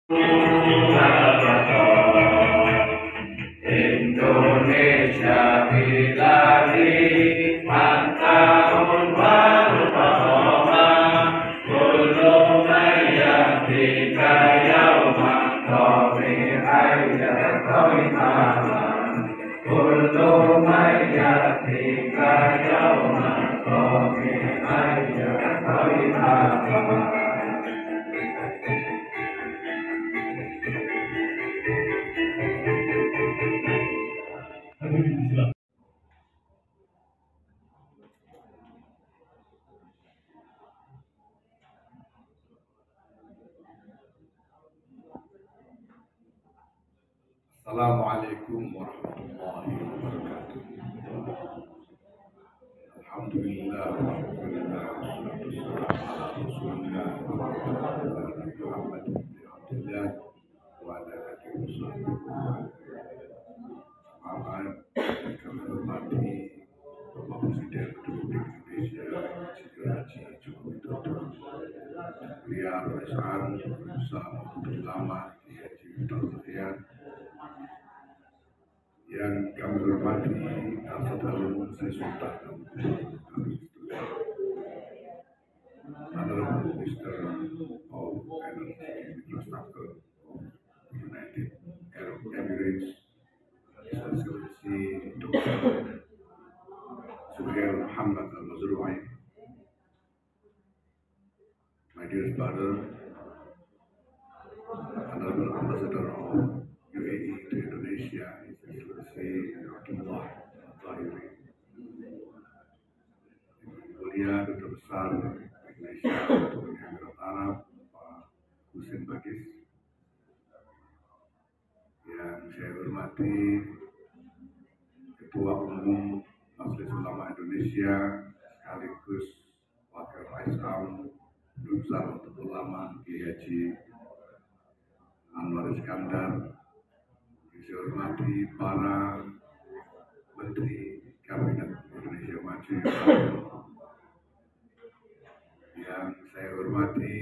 Indonesia biladi tahun baru pertama kullu mayyatika yauma qawmi ayat qawitana kullu mayyatika yauma qawmi ayat qawitana. Assalamualaikum warahmatullahi wabarakatuh. Alhamdulillah wassalatu wassalamu ala Rasulillah Muhammad bin Abdullah wa ala alihi wasahbihi. Kami hormati Bapak Presiden Republik Indonesia Haji Joko Widodo, beliau Raisam bersama Ulama Haji Widodo yang kami hormati Al-Fadhil Sri Sultan Honorable Minister of Energy Infrastructure of United Arab Emirates, Excellency Dr. Suhail Muhammad Al-Mazrui, my dear brother, Honorable Ambassador of UAE to Indonesia, Excellency Abdullah Al-Tahiri, Mulia Duta Besar Indonesia untuk Uni Emirat Arab, Pak Husin Bagis, yang saya hormati Ketua Umum Majelis Ulama Indonesia sekaligus Wakil Raisam Besar Ulama Kiai Haji Anwar Iskandar, yang saya hormati para Menteri Kabinet Indonesia Maju, yang saya hormati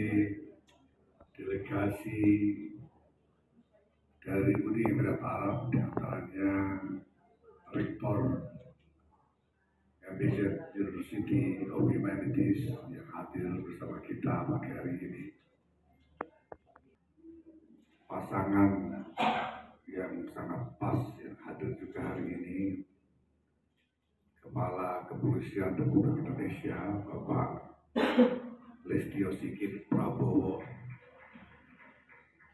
delegasi dari Uni Emirat Arab, diantaranya Rektor MBZ University of Humanities yang hadir bersama kita pagi hari ini. Pasangan yang sangat pas yang hadir juga hari ini, Kepala Kepolisian Republik Indonesia Bapak Listio Sigit Prabowo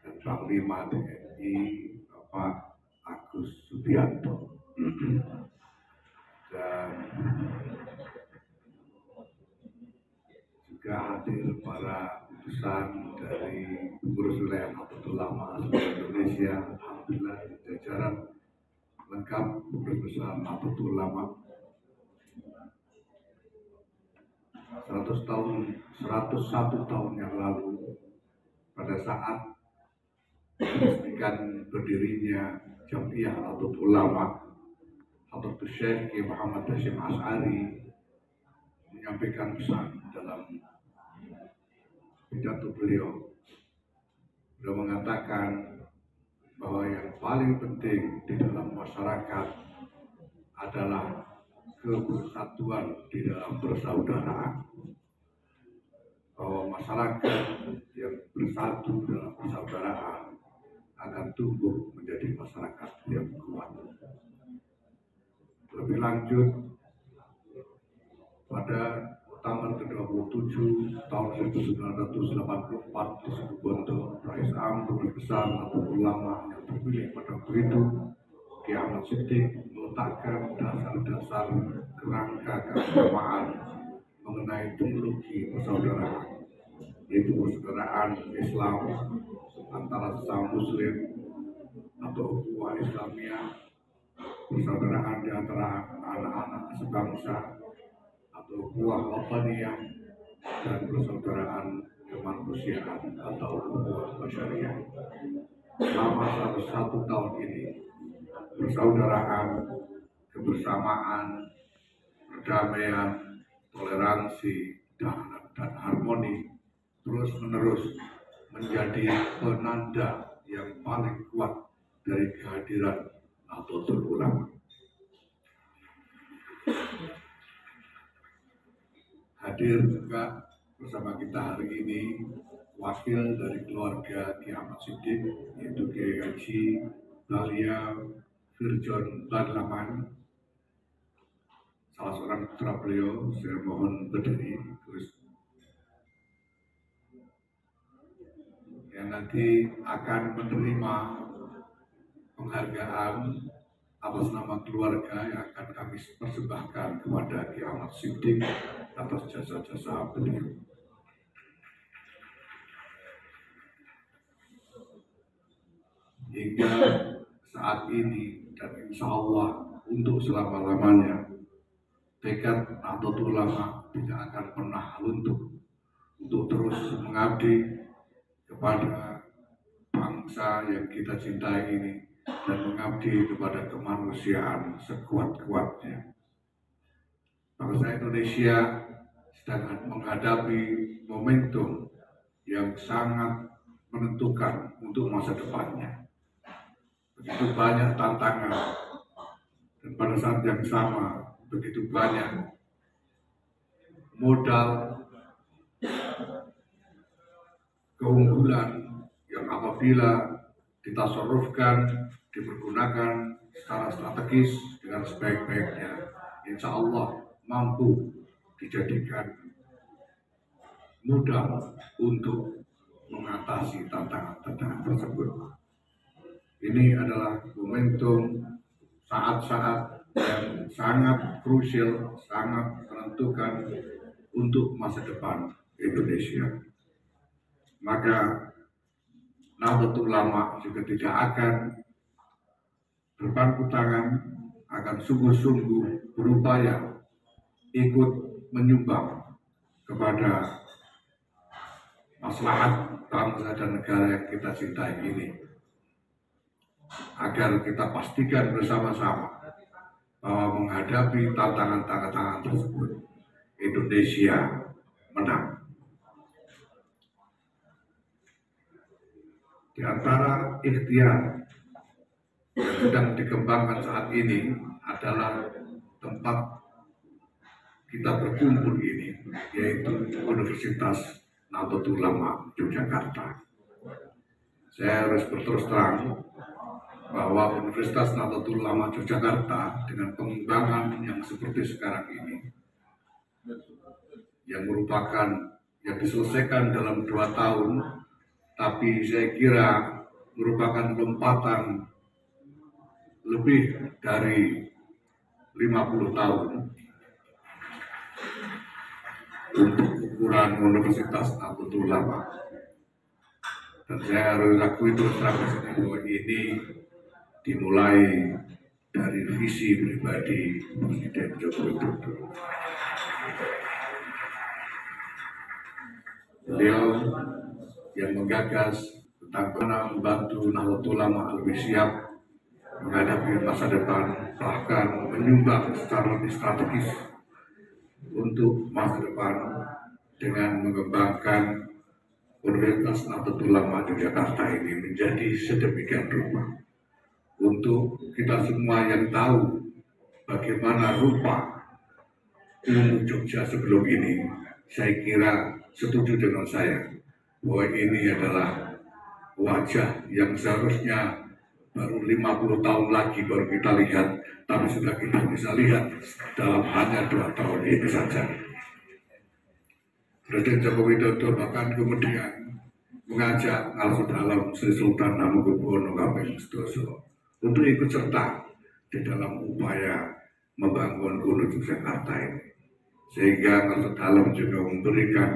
dan Panglima TNI Bapak Agus Subianto, dan juga hadir para utusan dari pengurus wilayah Nahdlatul Ulama Indonesia. Alhamdulillah, jajaran lengkap pengurus besar Nahdlatul Ulama. 101 tahun yang lalu, pada saat meresmikan berdirinya Jamiah Nahdlatul Ulama, Hadratus Syekh Kiai Muhammad Hasyim Asy'ari menyampaikan pesan dalam pidato beliau. Beliau mengatakan bahwa yang paling penting di dalam masyarakat adalah kebersatuan di dalam persaudaraan. Bahwa masyarakat yang bersatu dalam persaudaraan akan tumbuh menjadi masyarakat yang kuat. Lebih lanjut, pada tanggal ke-27 tahun 1984 di Situbondo, Raisam Pengurus Besar Nahdlatul Ulama yang terpilih pada waktu itu, Kiai Ahmad Siddiq, meletakkan dasar-dasar kerangka keagamaan mengenai teologi persaudaraan, yaitu persaudaraan Islam antara sesama Muslim atau ukhuwah Islamiyah, persaudaraan di antara anak-anak sebangsa atau ukhuwah wataniyah, dan persaudaraan kemanusiaan atau ukhuwah basyariyah. Selama 101 tahun ini, persaudaraan, kebersamaan, perdamaian, toleransi, dan harmoni terus-menerus menjadi penanda yang paling kuat dari kehadiran Nahdlatul Ulama. Hadir juga bersama kita hari ini wakil dari keluarga Kiai Ahmad Siddiq, yaitu Kiai Haji Dahlia Firjon Badlaman, salah seorang putra beliau. Saya mohon berdiri terus, yang nanti akan menerima penghargaan atas nama keluarga yang akan kami persembahkan kepada Kiai Ahmad Siddiq atas jasa-jasa beliau. Hingga saat ini dan insya Allah untuk selama-lamanya, tekad Nahdlatul Ulama tidak akan pernah luntur untuk terus mengabdi kepada bangsa yang kita cintai ini dan mengabdi kepada kemanusiaan sekuat-kuatnya. Bangsa Indonesia sedang menghadapi momentum yang sangat menentukan untuk masa depannya. Begitu banyak tantangan, dan pada saat yang sama begitu banyak modal keunggulan yang apabila ditasarrufkan, dipergunakan secara strategis dengan sebaik-baiknya, insya Allah mampu dijadikan modal untuk mengatasi tantangan-tantangan tersebut. Ini adalah momentum saat-saat yang sangat krusial, sangat menentukan untuk masa depan Indonesia. Maka Nahdlatul Ulama juga tidak akan berpangku tangan, akan sungguh-sungguh berupaya ikut menyumbang kepada maslahat bangsa dan negara yang kita cintai ini, agar kita pastikan bersama-sama bahwa menghadapi tantangan-tantangan tersebut, Indonesia menang. Di antara ikhtiar yang sedang dikembangkan saat ini adalah tempat kita berkumpul ini, yaitu Universitas Nahdlatul Ulama Yogyakarta. Saya harus berterus terang bahwa Universitas Nahdlatul Ulama Yogyakarta dengan pengembangan yang seperti sekarang ini, yang merupakan yang diselesaikan dalam 2 tahun, tapi saya kira merupakan lompatan lebih dari 50 tahun untuk ukuran Universitas Nahdlatul Ulama. Dan saya harus akui terus terang bahwa ini dimulai dari visi pribadi Presiden Joko Widodo. Beliau yang menggagas tentang bagaimana membantu Nahdlatul Ulama lebih siap menghadapi masa depan, bahkan menyumbang secara lebih strategis untuk masa depan dengan mengembangkan Universitas Nahdlatul Ulama Yogyakarta ini menjadi sedemikian rupa. Untuk kita semua yang tahu bagaimana rupa ilmu Jogja sebelum ini, saya kira setuju dengan saya bahwa ini adalah wajah yang seharusnya baru 50 tahun lagi baru kita lihat, tapi sudah kita bisa lihat dalam hanya 2 tahun ini saja. Presiden Joko Widodo bahkan kemudian mengajak Ngalso Dalam Sri Sultan Hamengkubuwono kaping 11 untuk ikut serta di dalam upaya membangun Universitas Jakarta ini, sehingga Ngalso Dalam juga memberikan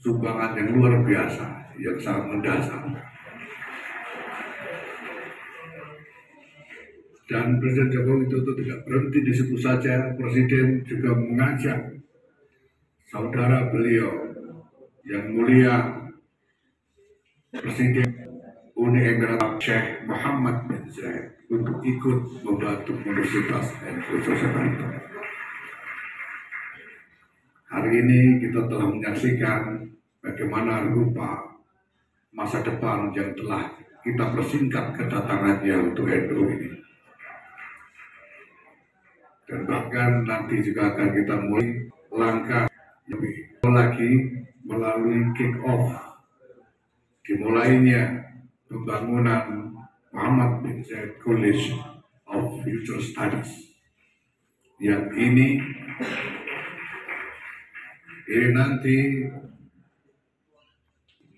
sumbangan yang luar biasa, yang sangat mendasar. Dan Presiden Joko Widodo tidak berhenti di situ saja. Presiden juga mengajak saudara beliau yang mulia Presiden Uni Emirat Syekh Muhammad bin Zayed untuk ikut membantu Universitas Jakarta. Hari ini kita telah menyaksikan bagaimana rupa masa depan yang telah kita persingkat kedatangannya untuk NU ini. Dan bahkan nanti juga akan kita mulai langkah lebih lagi melalui kick off dimulainya pembangunan Muhammad bin Zayed College of Future Studies yang ini nanti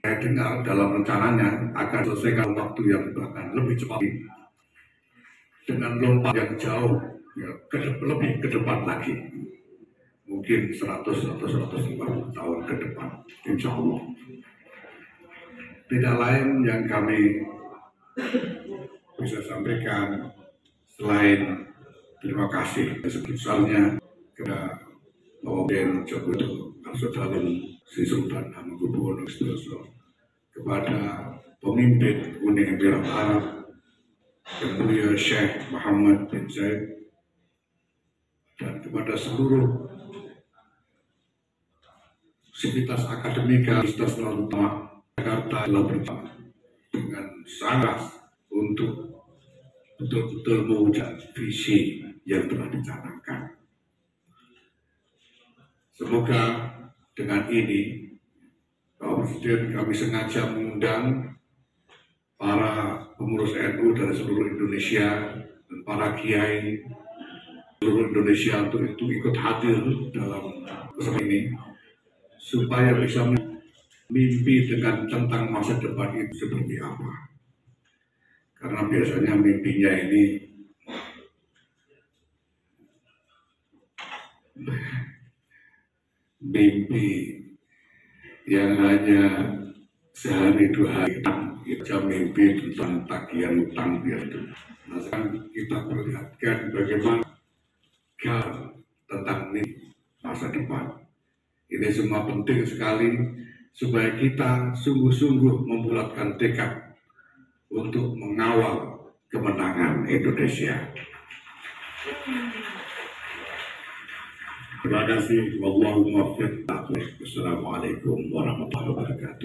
saya dengar dalam rencananya akan selesaikan waktu yang bahkan lebih cepat dengan lompat yang jauh ya, lebih ke depan lagi, mungkin 100 atau 150 tahun ke depan, insya Allah. Tidak lain yang kami bisa sampaikan selain terima kasih sebesarnya kepada Bapak Joko Widodo, Saudara Sri Sultan Hamengkubuwono X, kepada pemimpin Uni Emirat Arab yang mulia Syekh Muhammad bin Zayed, dan kepada seluruh sivitas akademika Universitas Utama Jakarta telah bersama dengan sangat untuk betul-betul mewujudkan visi yang telah dicanangkan. Semoga dengan ini Bapak Presiden, kami sengaja mengundang para pengurus NU dari seluruh Indonesia dan para kiai seluruh Indonesia untuk itu ikut hadir dalam kesempatan ini supaya bisa mimpi dengan tentang masa depan itu seperti apa. Karena biasanya mimpinya ini mimpi yang hanya sehari dua hari kita mimpi tentang tagihan utang itu. Nah, sekarang kita perlihatkan bagaimana tentang ini masa depan. Ini semua penting sekali supaya kita sungguh-sungguh membulatkan tekad untuk mengawal kemenangan Indonesia. Terima kasih. Wallahu muwaffiq. Wassalamualaikum warahmatullahi wabarakatuh.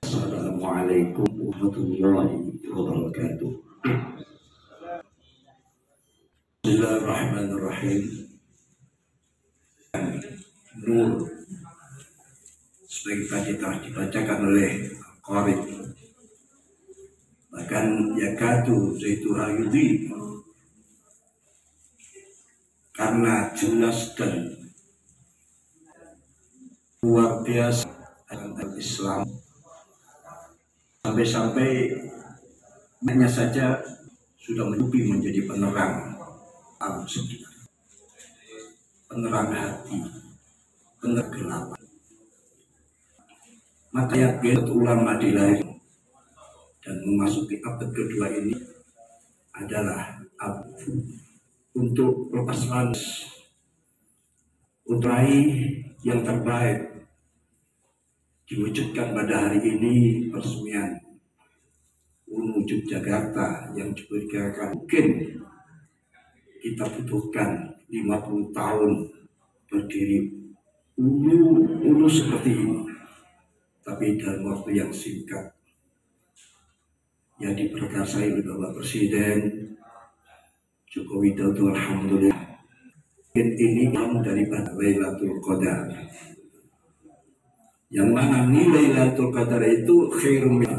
Assalamualaikum warahmatullahi wabarakatuh. Bismillahirrahmanirrahim. Nur sebagai tadi telah dibacakan oleh Qari, bahkan yakatu zaituha yudhi, karena jelas dan luar biasa tentang Islam, sampai-sampai hanya saja sudah menyupi menjadi penerang alam sekitar, penerang hati, penerang kegelapan. Maka yakin ulama dilahirkan dan memasuki abad kedua ini adalah abad untuk lepas landas, untuk raih yang terbaik, diwujudkan pada hari ini peresmian wujud Jakarta yang diperkirakan mungkin kita butuhkan 50 tahun berdiri ulu seperti ini, tapi dalam waktu yang singkat yang diperkasai oleh Bapak Presiden Joko Widodo. Alhamdulillah, ini daripada Lailatul Qadar, yang mana nilai Lailatul Qadar itu khairun min,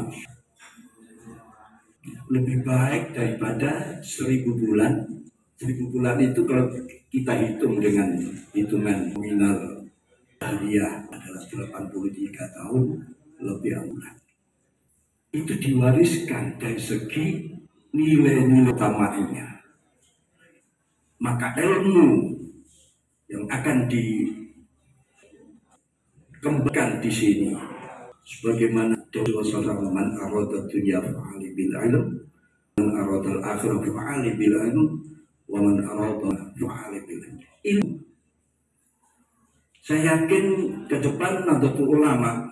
lebih baik daripada 1000 bulan. 1000 bulan itu kalau kita hitung dengan hitungan nominal hariah adalah 83 tahun lebih bulan. Itu diwariskan dari segi nilai-nilai utamanya. Maka ilmu yang akan kembangkan di sini. Sebagaimana Rasulullah SAW, man arada dunya fa'ali bil ilm, man arada al-akhirah fa'ali bil ilm, wa man arada fa'ali bil ilm. Saya yakin ke depan Nahdlatul Ulama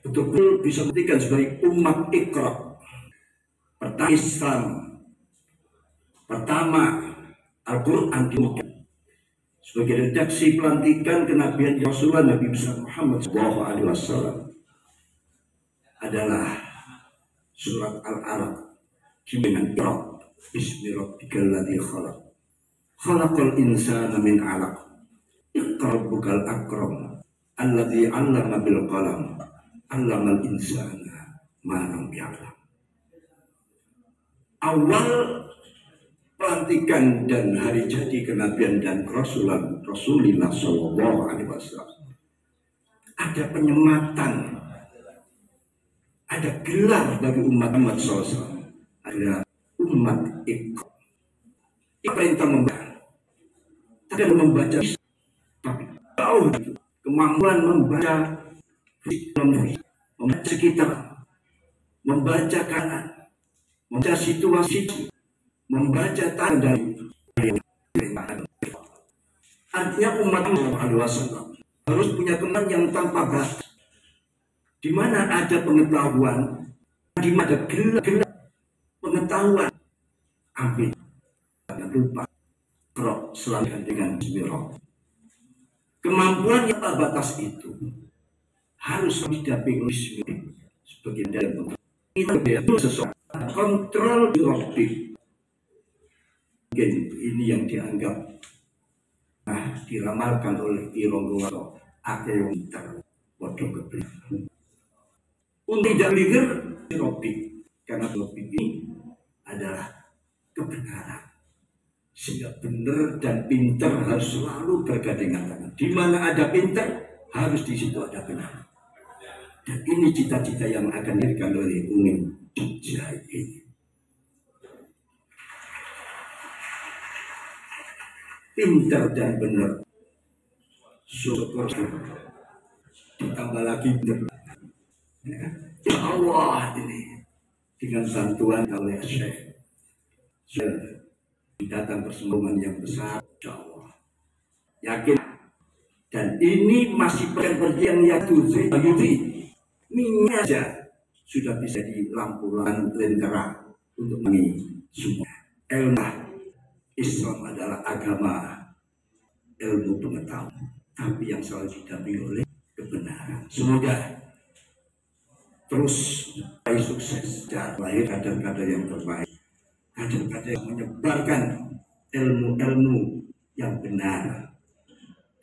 betul-betul bisa buktikan sebagai umat Iqra, pertama Islam, pertama Al-Quran dimulai sebagai redaksi pelantikan kenabian Rasulullah Nabi besar Muhammad SAW adalah surat Al-Alaq dengan Iqra bismi rabbikal ladzi khalaq khalaqal insana min 'alaq iqra rabbukal akram alladzi 'allama bil qalam 'allamal insana ma lam ya'lam. Awal pelantikan dan hari jadi kenabian dan kerasulan Rasulullah Shallallahu Alaihi Wasallam ada penyematan, ada gelar bagi umat Muhammad SAW, ada umat Iqra. Perintah membaca, tidak membaca, tapi tahu kemampuan membaca, membaca sekitar, membaca kanan, membaca situasi, membaca tanda. Artinya umat Muhammad SAW harus punya kemampuan yang tanpa batas. Di mana ada pengetahuan, di mana ada gelar pengetahuan, ambil, jangan lupa Iqra selalu dengan bismillah. Kemampuan yang tak batas itu harus didampingi bismillah sebagai dalam itu sesuatu kontrol dirobik. Mungkin ini yang dianggap diramalkan oleh Ironggo atau yang terbodoh kebelian. Untuk tidak ligar dirobik, karena dirobik ini adalah kebenaran. Sehingga benar dan pintar harus selalu bergandengan tangan. Di mana ada pintar, harus di situ ada benar. Dan ini cita-cita yang akan diberikan oleh UNIN Jogja ini. Pintar dan benar. Syukur ditambah lagi benar. Ya Allah ini dengan bantuan oleh Syekh. Datang persembahan yang besar, insya Allah. Yakin. Dan ini masih pergi yang Yatuzi, minyak saja sudah bisa di lampu-lampu lentera untuk mengi semua. Ilmu Islam adalah agama ilmu pengetahuan, tapi yang selalu didampingi oleh kebenaran. Semoga terus sukses dan lahir kader-kader yang terbaik. Kader-kader yang menyebarkan ilmu-ilmu yang benar,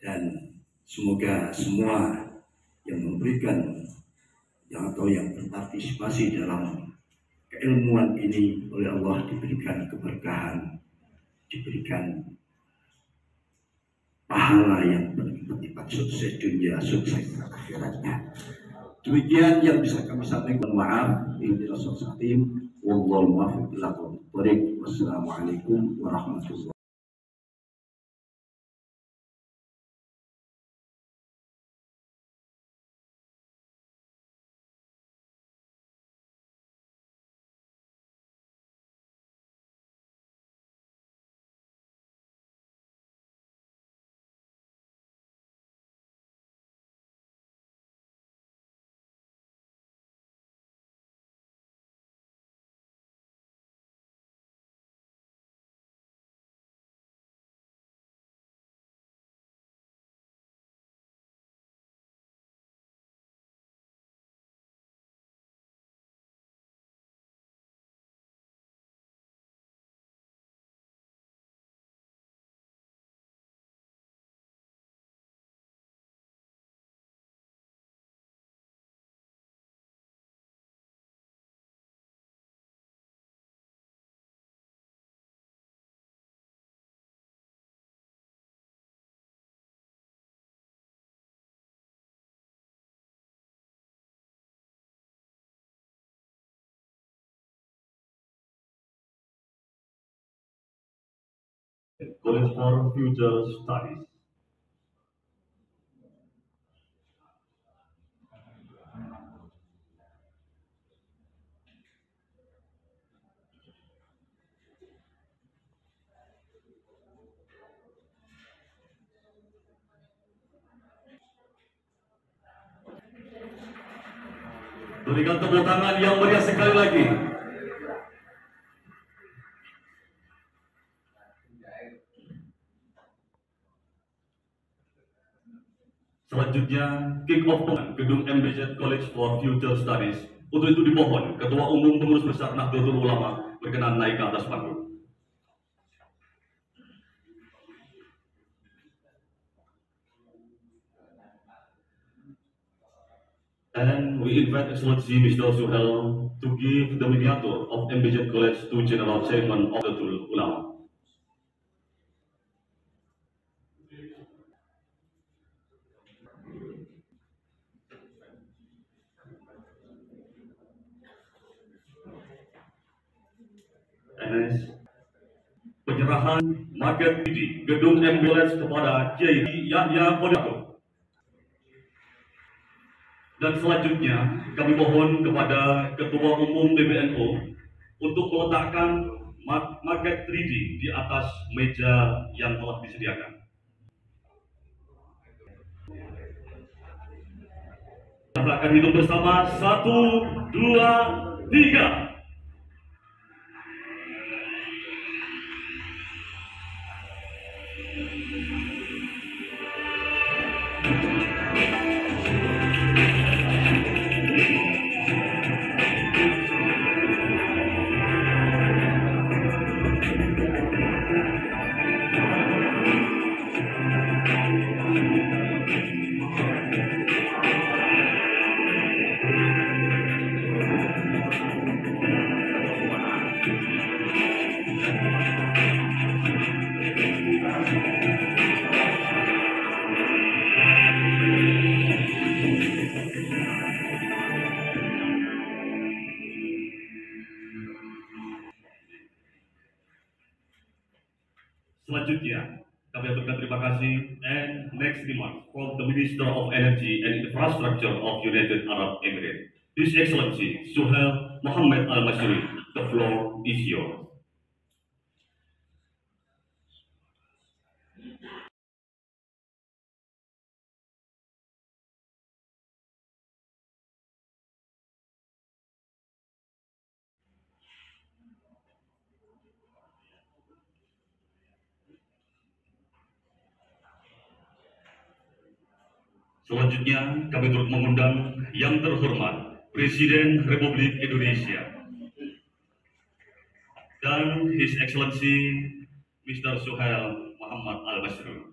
dan semoga semua yang memberikan atau yang berpartisipasi dalam keilmuan ini oleh Allah diberikan keberkahan, diberikan pahala yang berlipat sukses dunia, sukses akhiratnya. Demikian yang bisa kami sampaikan. Maaf, ini Rasulullah. Wallahu muwaffiq. Wassalamualaikum warahmatullahi wabarakatuh. College for Future Studies. Berikan tepuk tangan yang meriah sekali lagi. Selanjutnya, kick off Gedung MBZ College for Future Studies. Untuk itu dimohon Ketua Umum Pengurus Besar Nahdlatul Ulama berkenan naik ke atas panggung. And we invite Excellency Mr. Suhel to give the miniature of MBZ College to General Chairman of Nahdlatul Ulama. NS penyerahan market di Gedung MBZ kepada Kiai Yahya Kodako. Dan selanjutnya kami mohon kepada Ketua Umum PBNU untuk meletakkan market 3D di atas meja yang telah disediakan. Kita akan hitung bersama 1, 2, 3. Selanjutnya, kami aturkan terima kasih and next remark from the Minister of Energy and Infrastructure of United Arab Emirates, His Excellency Suhail Mohammed Al-Masri. The floor is yours. Selanjutnya, kami turut mengundang yang terhormat Presiden Republik Indonesia dan His Excellency Mr. Suhail Muhammad Al-Masri.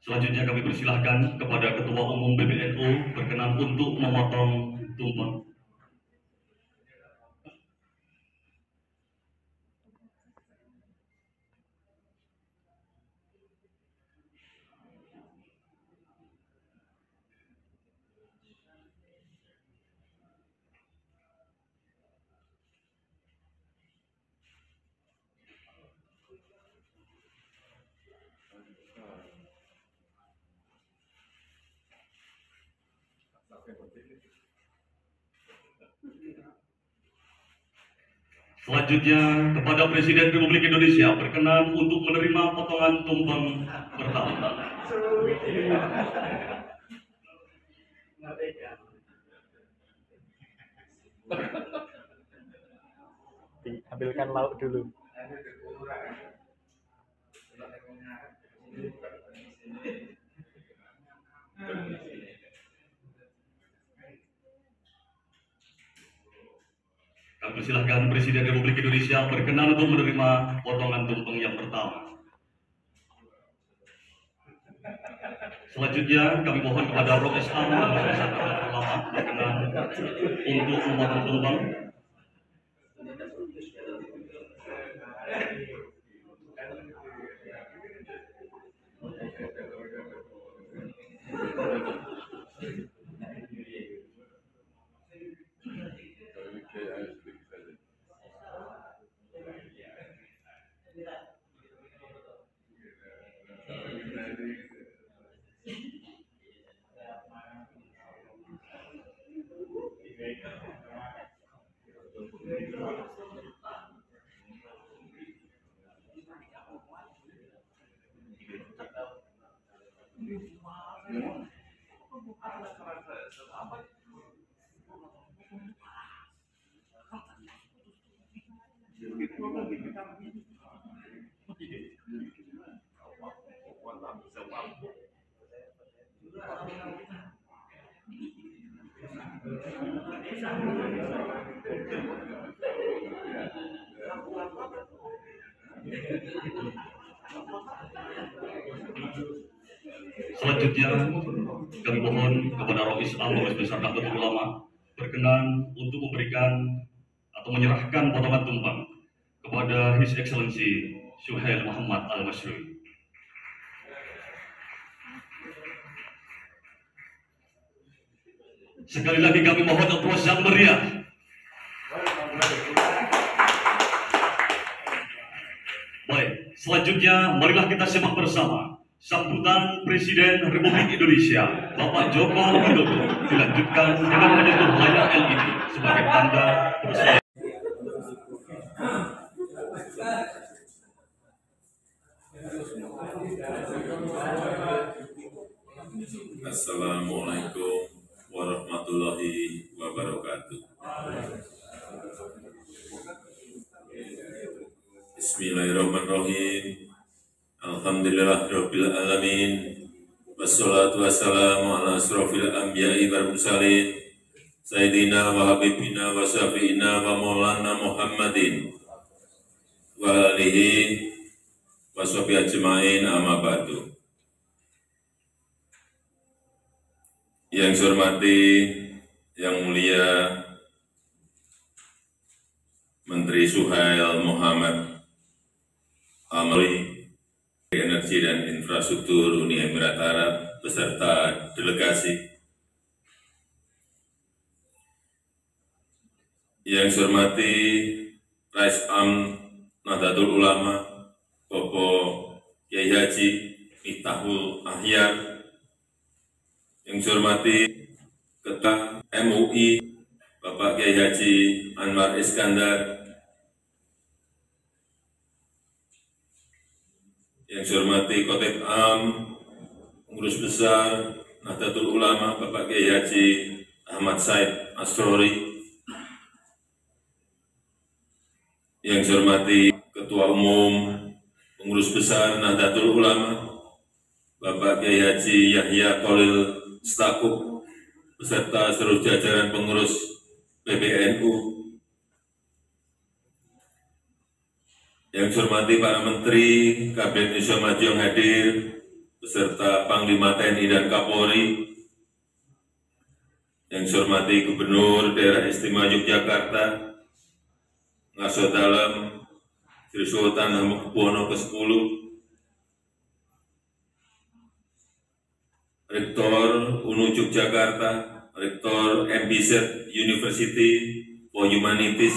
Selanjutnya kami persilahkan kepada Ketua Umum PBNU berkenan untuk memotong tumpeng. Selanjutnya kepada Presiden Republik Indonesia berkenan untuk menerima potongan tumpeng pertama. Ambilkan lauk dulu. Kami persilahkan Presiden Republik Indonesia berkenan untuk menerima potongan tumpeng yang pertama. Selanjutnya kami mohon kepada Roh Islam dan masyarakat ulama berkenan untuk memotong tumpeng. Selanjutnya, kami mohon kepada Rois Al-Majelis Besar Nahdlatul Ulama berkenan untuk memberikan atau menyerahkan potongan tumpang kepada His Excellency Suhail Muhammad Al-Mashrui. Sekali lagi kami mohon aplaus yang meriah. Baik, selanjutnya marilah kita simak bersama sambutan Presiden Republik Indonesia Bapak Joko Widodo dilanjutkan dengan menyentuh layar LED sebagai tanda persetujuan. Assalamualaikum warahmatullahi wabarakatuh. Bismillahirrahmanirrahim. Alhamdulillahirabbil alamin. Wassalatu wassalamu ala asrofil anbiya'i wal mursalin Sayyidina wa habibina wa syafi'ina wa maulana Muhammadin wa alihi wa sahbihi ajma'in, amma ba'du. Yang saya hormati, yang mulia Menteri Suhail Muhammad Al-Mashrui, Energi dan Infrastruktur Uni Emirat Arab beserta delegasi. Yang saya hormati Rais Am Nahdlatul Ulama Bapak Kiai Haji Miftahul Ahyar. Yang saya hormati Ketua MUI Bapak Kiai Haji Anwar Iskandar. Yang saya hormati Khotib Am, Pengurus Besar Nahdlatul Ulama Bapak Kiai Haji Ahmad Said Asrori. Yang saya hormati Ketua Umum Pengurus Besar Nahdlatul Ulama Bapak Kiai Haji Yahya Khalil Stakuf beserta seluruh jajaran pengurus PBNU. Yang saya hormati para Menteri Kabinet Indonesia Maju yang hadir, beserta Panglima TNI dan Kapolri. Yang saya hormati Gubernur Daerah Istimewa Yogyakarta, Ngarso Dalam, Sri Sultan Hamengkubuwono ke-10, Rektor UNU Yogyakarta, Rektor MBZ University for Humanities,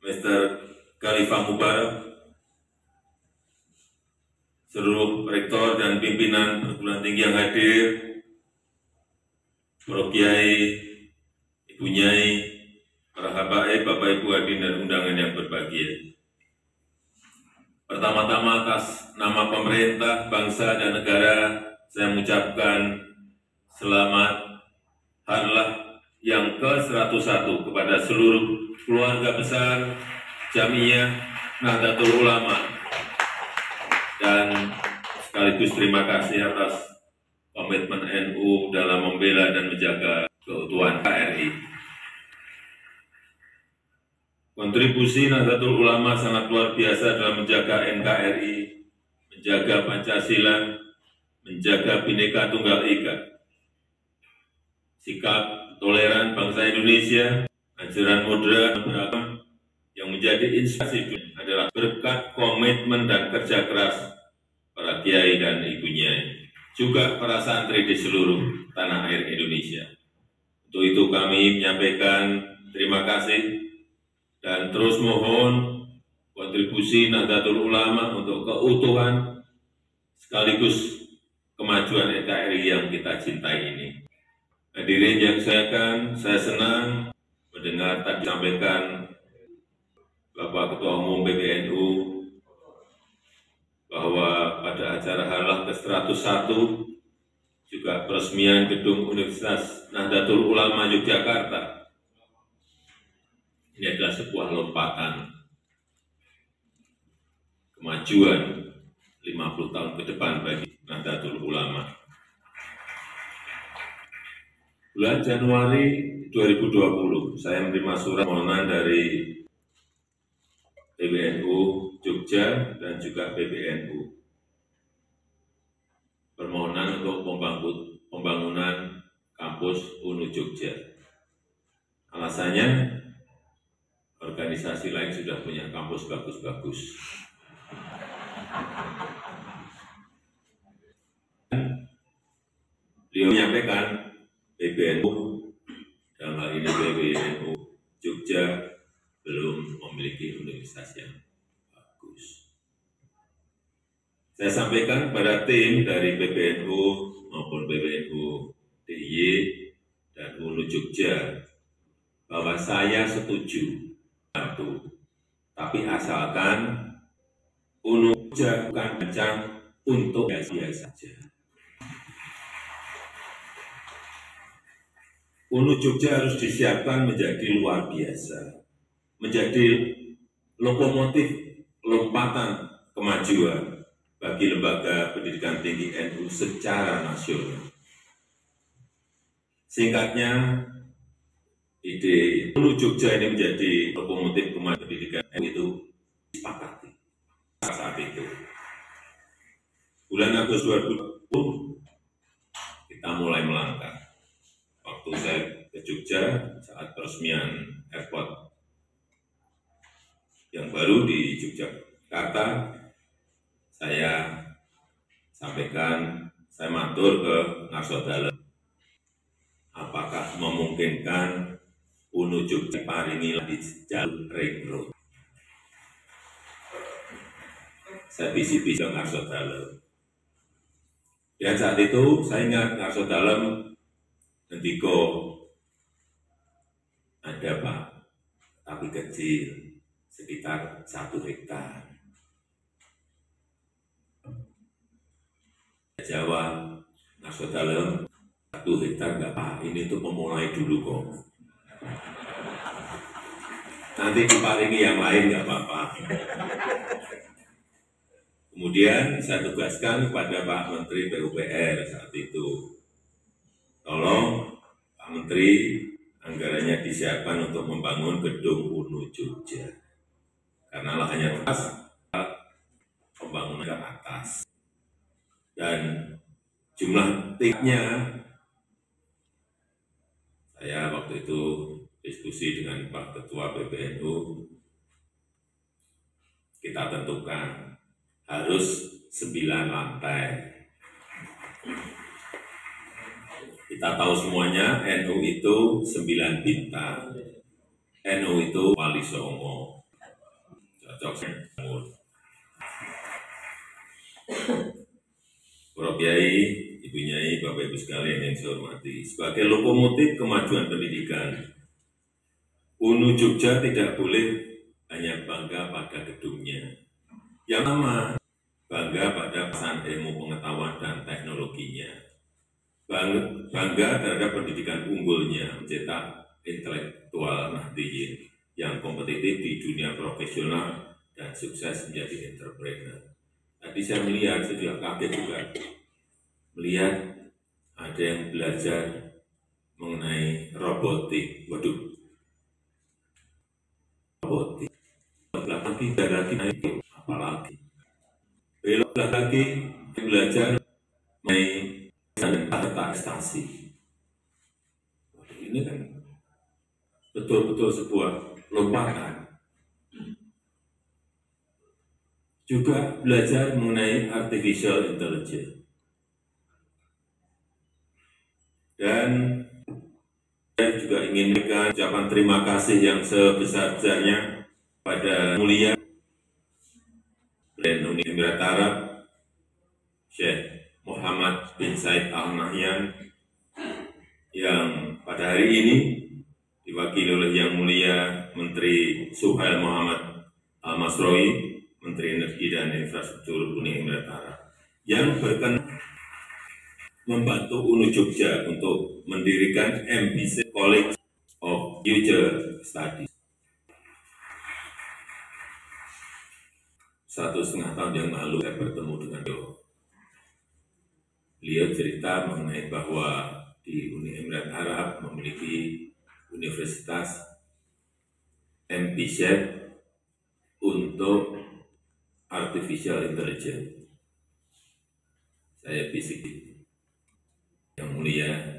Mr. Khalifah Mubarak, seluruh rektor dan pimpinan perguruan tinggi yang hadir, para kiai, ibu nyai, para habaib, bapak ibu hadirin dan undangan yang berbahagia. Pertama-tama atas nama pemerintah, bangsa dan negara, saya mengucapkan selamat Harlah yang ke-101 kepada seluruh keluarga besar Jamiyah Nahdlatul Ulama, dan sekaligus terima kasih atas komitmen NU dalam membela dan menjaga keutuhan NKRI. Kontribusi Nahdlatul Ulama sangat luar biasa dalam menjaga NKRI, menjaga Pancasila, menjaga Bhinneka Tunggal Ika. Sikap toleran bangsa Indonesia, ajaran moderat beragama yang menjadi inspirasi adalah berkat komitmen dan kerja keras para kiai dan ibu nyai, juga para santri di seluruh tanah air Indonesia. Untuk itu kami menyampaikan terima kasih dan terus mohon kontribusi Nahdlatul Ulama untuk keutuhan sekaligus kemajuan NKRI yang kita cintai ini. Hadirin yang saya senang mendengar tadi disampaikan Bapak Ketua Umum PBNU bahwa pada acara Harlah ke-101 juga peresmian gedung Universitas Nahdlatul Ulama Yogyakarta. Ini adalah sebuah sebuah lompatan kemajuan 50 tahun ke depan bagi Nahdlatul Ulama. Bulan Januari 2020, saya menerima surat permohonan dari PBNU Jogja dan juga PBNU. Permohonan untuk pembangunan kampus UNU Jogja. Alasannya, organisasi lain sudah punya kampus bagus-bagus. Beliau menyampaikan PBNU, dalam hal ini PBNU Jogja, belum memiliki universitas yang bagus. Saya sampaikan kepada tim dari PBNU maupun PBNU DIY dan UNU Jogja bahwa saya setuju tapi asalkan UNU Jogja bukan macam untuk biasa saja. UNU Jogja harus disiapkan menjadi luar biasa, menjadi lokomotif lompatan kemajuan bagi lembaga pendidikan tinggi NU secara nasional. Singkatnya, ide UNU Jogja ini menjadi lokomotif kemajuan pendidikan NU itu disepakati saat itu. Bulan Agustus 2020 kita mulai melangkah. Waktu saya ke Jogja saat peresmian airport yang baru di Yogyakarta, saya sampaikan, saya matur ke Ngarso Dalem, apakah memungkinkan UNU Jogja paringi di jalur ring road. Saya bisi-bisi ke Ngarso Dalem. Dan saat itu saya ingat Ngarso Dalem ngendiko, ada Pak, tapi kecil, sekitar 1 hektar. Jawab, Ngarso Dalem, 1 hektar enggak Pak, ini tuh memulai dulu kok. Nanti diparingi yang lain enggak apa-apa. Kemudian saya tugaskan kepada Pak Menteri PUPR saat itu, tolong Pak Menteri, anggarannya disiapkan untuk membangun gedung UNU Jogja. Karena lahannya atas, pembangunan ke atas. Dan jumlah tingkatnya, saya waktu itu diskusi dengan Pak Ketua PBNU, kita tentukan harus 9 lantai. Kita tahu semuanya, NU itu 9 bintang. NU itu Wali Songo. Cocok semua. Para Kiai, Ibu Nyai, Bapak Ibu sekalian yang saya hormati, sebagai lokomotif kemajuan pendidikan, UNU Jogja tidak boleh hanya bangga pada gedungnya. Yang pertama, bangga pada pesan ilmu pengetahuan dan teknologinya. Bangga terhadap pendidikan unggulnya, mencetak intelektual Nahdliyin yang kompetitif di dunia profesional dan sukses menjadi entrepreneur. Tadi saya melihat, saya juga kaget juga melihat ada yang belajar mengenai robotik. Waduh, robotik. Belakang kita lagi naik, apalagi. Belok lagi belajar mengenai prestasi. Ini kan betul-betul sebuah lompatan. Juga belajar mengenai artificial intelligence. Dan saya juga ingin memberikan ucapan terima kasih yang sebesar-besarnya pada mulia Presiden Uni Emirat Arab Syekh Muhammad bin Said Al Nahyan yang pada hari ini diwakili oleh Yang Mulia Menteri Suhail Muhammad Al Masroi, Menteri Energi dan Infrastruktur Uni Emirat Arab, yang berkenan membantu UNU Jogja untuk mendirikan MBC College of Future Studies. 1,5 tahun yang lalu saya bertemu dengan beliau. Beliau cerita mengenai bahwa di Uni Emirat Arab memiliki universitas MPZ untuk artificial intelligence. Saya bisik, yang mulia,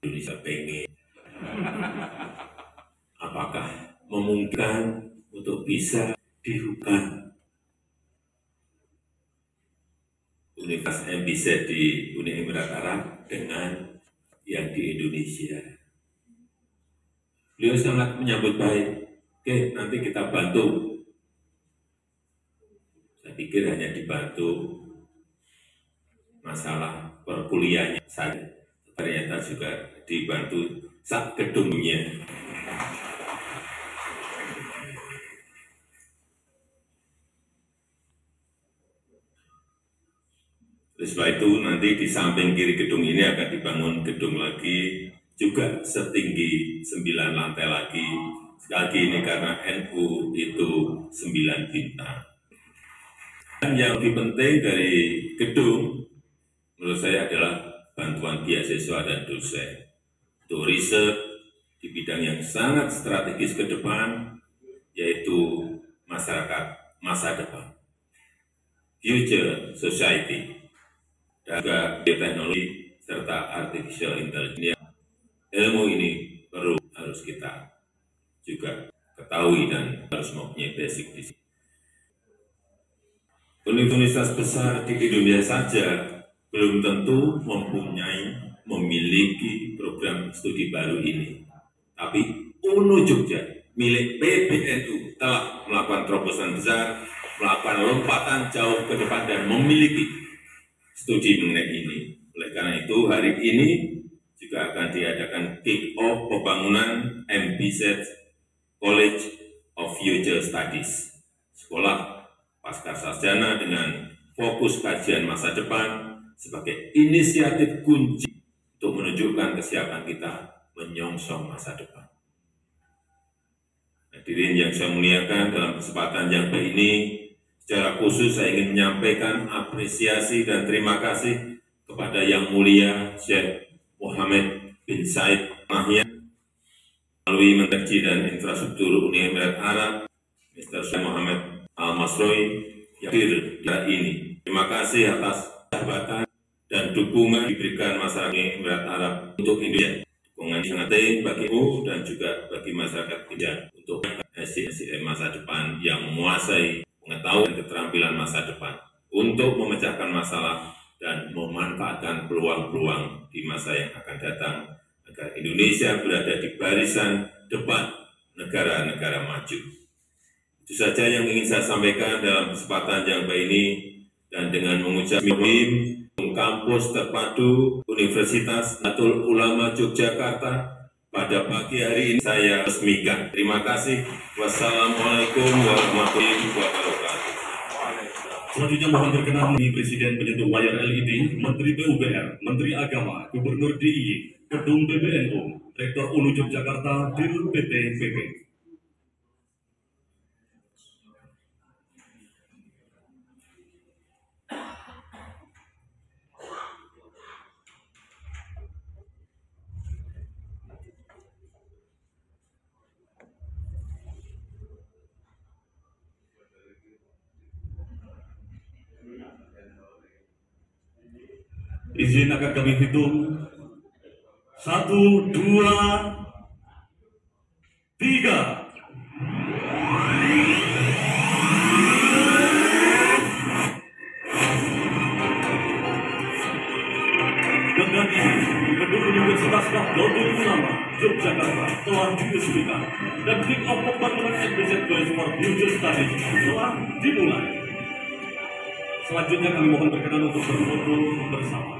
Indonesia pengen. Apakah memungkinkan untuk bisa dibuka Universitas MPZ di Uni Emirat Arab dengan yang di Indonesia? Beliau sangat menyambut baik. Oke, nanti kita bantu. Saya pikir hanya dibantu masalah perkuliahannya saja. Ternyata juga dibantu sak gedungnya. Oleh sebab itu nanti di samping kiri gedung ini akan dibangun gedung lagi juga setinggi 9 lantai lagi. Sekali lagi ini karena NU itu 9 bintang. Dan yang lebih penting dari gedung menurut saya adalah bantuan beasiswa dan dosen untuk riset di bidang yang sangat strategis ke depan, yaitu masyarakat masa depan, future society, dan juga bioteknologi serta artificial intelligence. Ilmu ini harus kita juga ketahui dan harus mempunyai basic di sini. Universitas besar di Indonesia saja belum tentu memiliki program studi baru ini. Tapi UNU Jogja milik PBNU telah melakukan terobosan besar, melakukan lompatan jauh ke depan dan memiliki studi mengenai ini. Oleh karena itu hari ini juga akan diadakan kick-off pembangunan MPZ College of Future Studies, sekolah pasca sarjana dengan fokus kajian masa depan sebagai inisiatif kunci untuk menunjukkan kesiapan kita menyongsong masa depan. Hadirin yang saya muliakan, dalam kesempatan yang baik ini, secara khusus saya ingin menyampaikan apresiasi dan terima kasih kepada Yang Mulia Syekh Mohammed bin Said Nahyan, melalui Menteri dan Infrastruktur Uni Emirat Arab, Mr. Syekh Mohammed Al-Masroui yang hadir di hari ini. Terima kasih atas jabatan dan dukungan diberikan masyarakat Uni Emirat Arab untuk Indonesia. Dukungan sangat penting bagi U dan juga bagi masyarakat Indonesia untuk SDM masa depan yang menguasai pengetahuan dan keterampilan masa depan untuk memecahkan masalah dan memanfaatkan peluang-peluang di masa yang akan datang agar Indonesia berada di barisan depan negara-negara maju. Itu saja yang ingin saya sampaikan dalam kesempatan yang baik ini, dan dengan mengucap kampus terpadu Universitas Nahdlatul Ulama Yogyakarta pada pagi hari ini saya resmikan. Terima kasih. Wassalamualaikum warahmatullahi wabarakatuh. Selanjutnya mohon berkenan di Presiden penyentuh layar LED, Menteri PUPR, Menteri Agama, Gubernur DIY, Ketum PBNU, Rektor UNU Yogyakarta, Dirut PT PP. Izin akan kami hitung. 1, 2, 3. Dengan ini, gedung Universitas Nahdlatul Ulama Yogyakarta telah diresmikan dan kick-off pembangunan MPZ College for Future Studies telah dimulai. Selanjutnya kami mohon berkenan untuk berfoto bersama.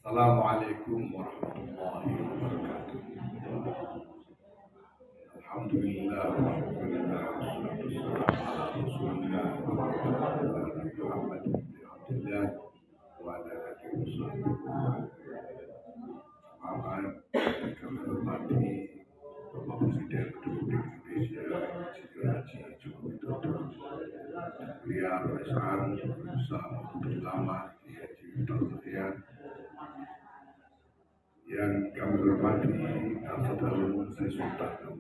Assalamualaikum warahmatullahi wabarakatuh. Alhamdulillah, alhamdulillah, wassalatu wassalamu ala Rasulillah Muhammad bin Abdullah wa ala alihi wasallam. Kami hormati Bapak Presiden Republik Indonesia Haji Joko Widodo, beliau Raisal Ulama Haji Widodo yang kami hormati Al-Fadl Sri Sultan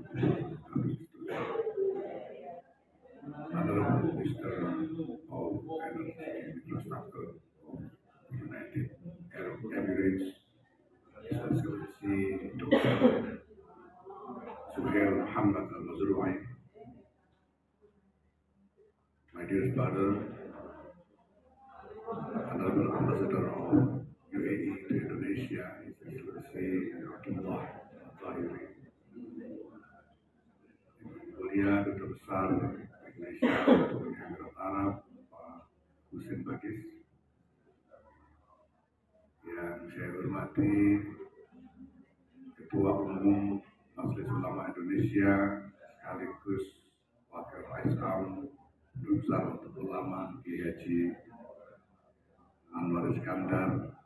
Honorable Minister of Energy Infrastructure of United Arab Emirates, His Excellency Dr. Suhail Muhammad Al-Mazrui, my dear brother, Honorable Ambassador of UAE to Indonesia, His Excellency Abdullah Al-Zahiri, Mulia Duta Besar Indonesia untuk Uni Emirat Arab, Pak Husin Bagis, yang saya hormati Ketua Umum Majelis Ulama Indonesia sekaligus Wakil Rais Am Besar Ulama Kiai Haji Anwar Iskandar,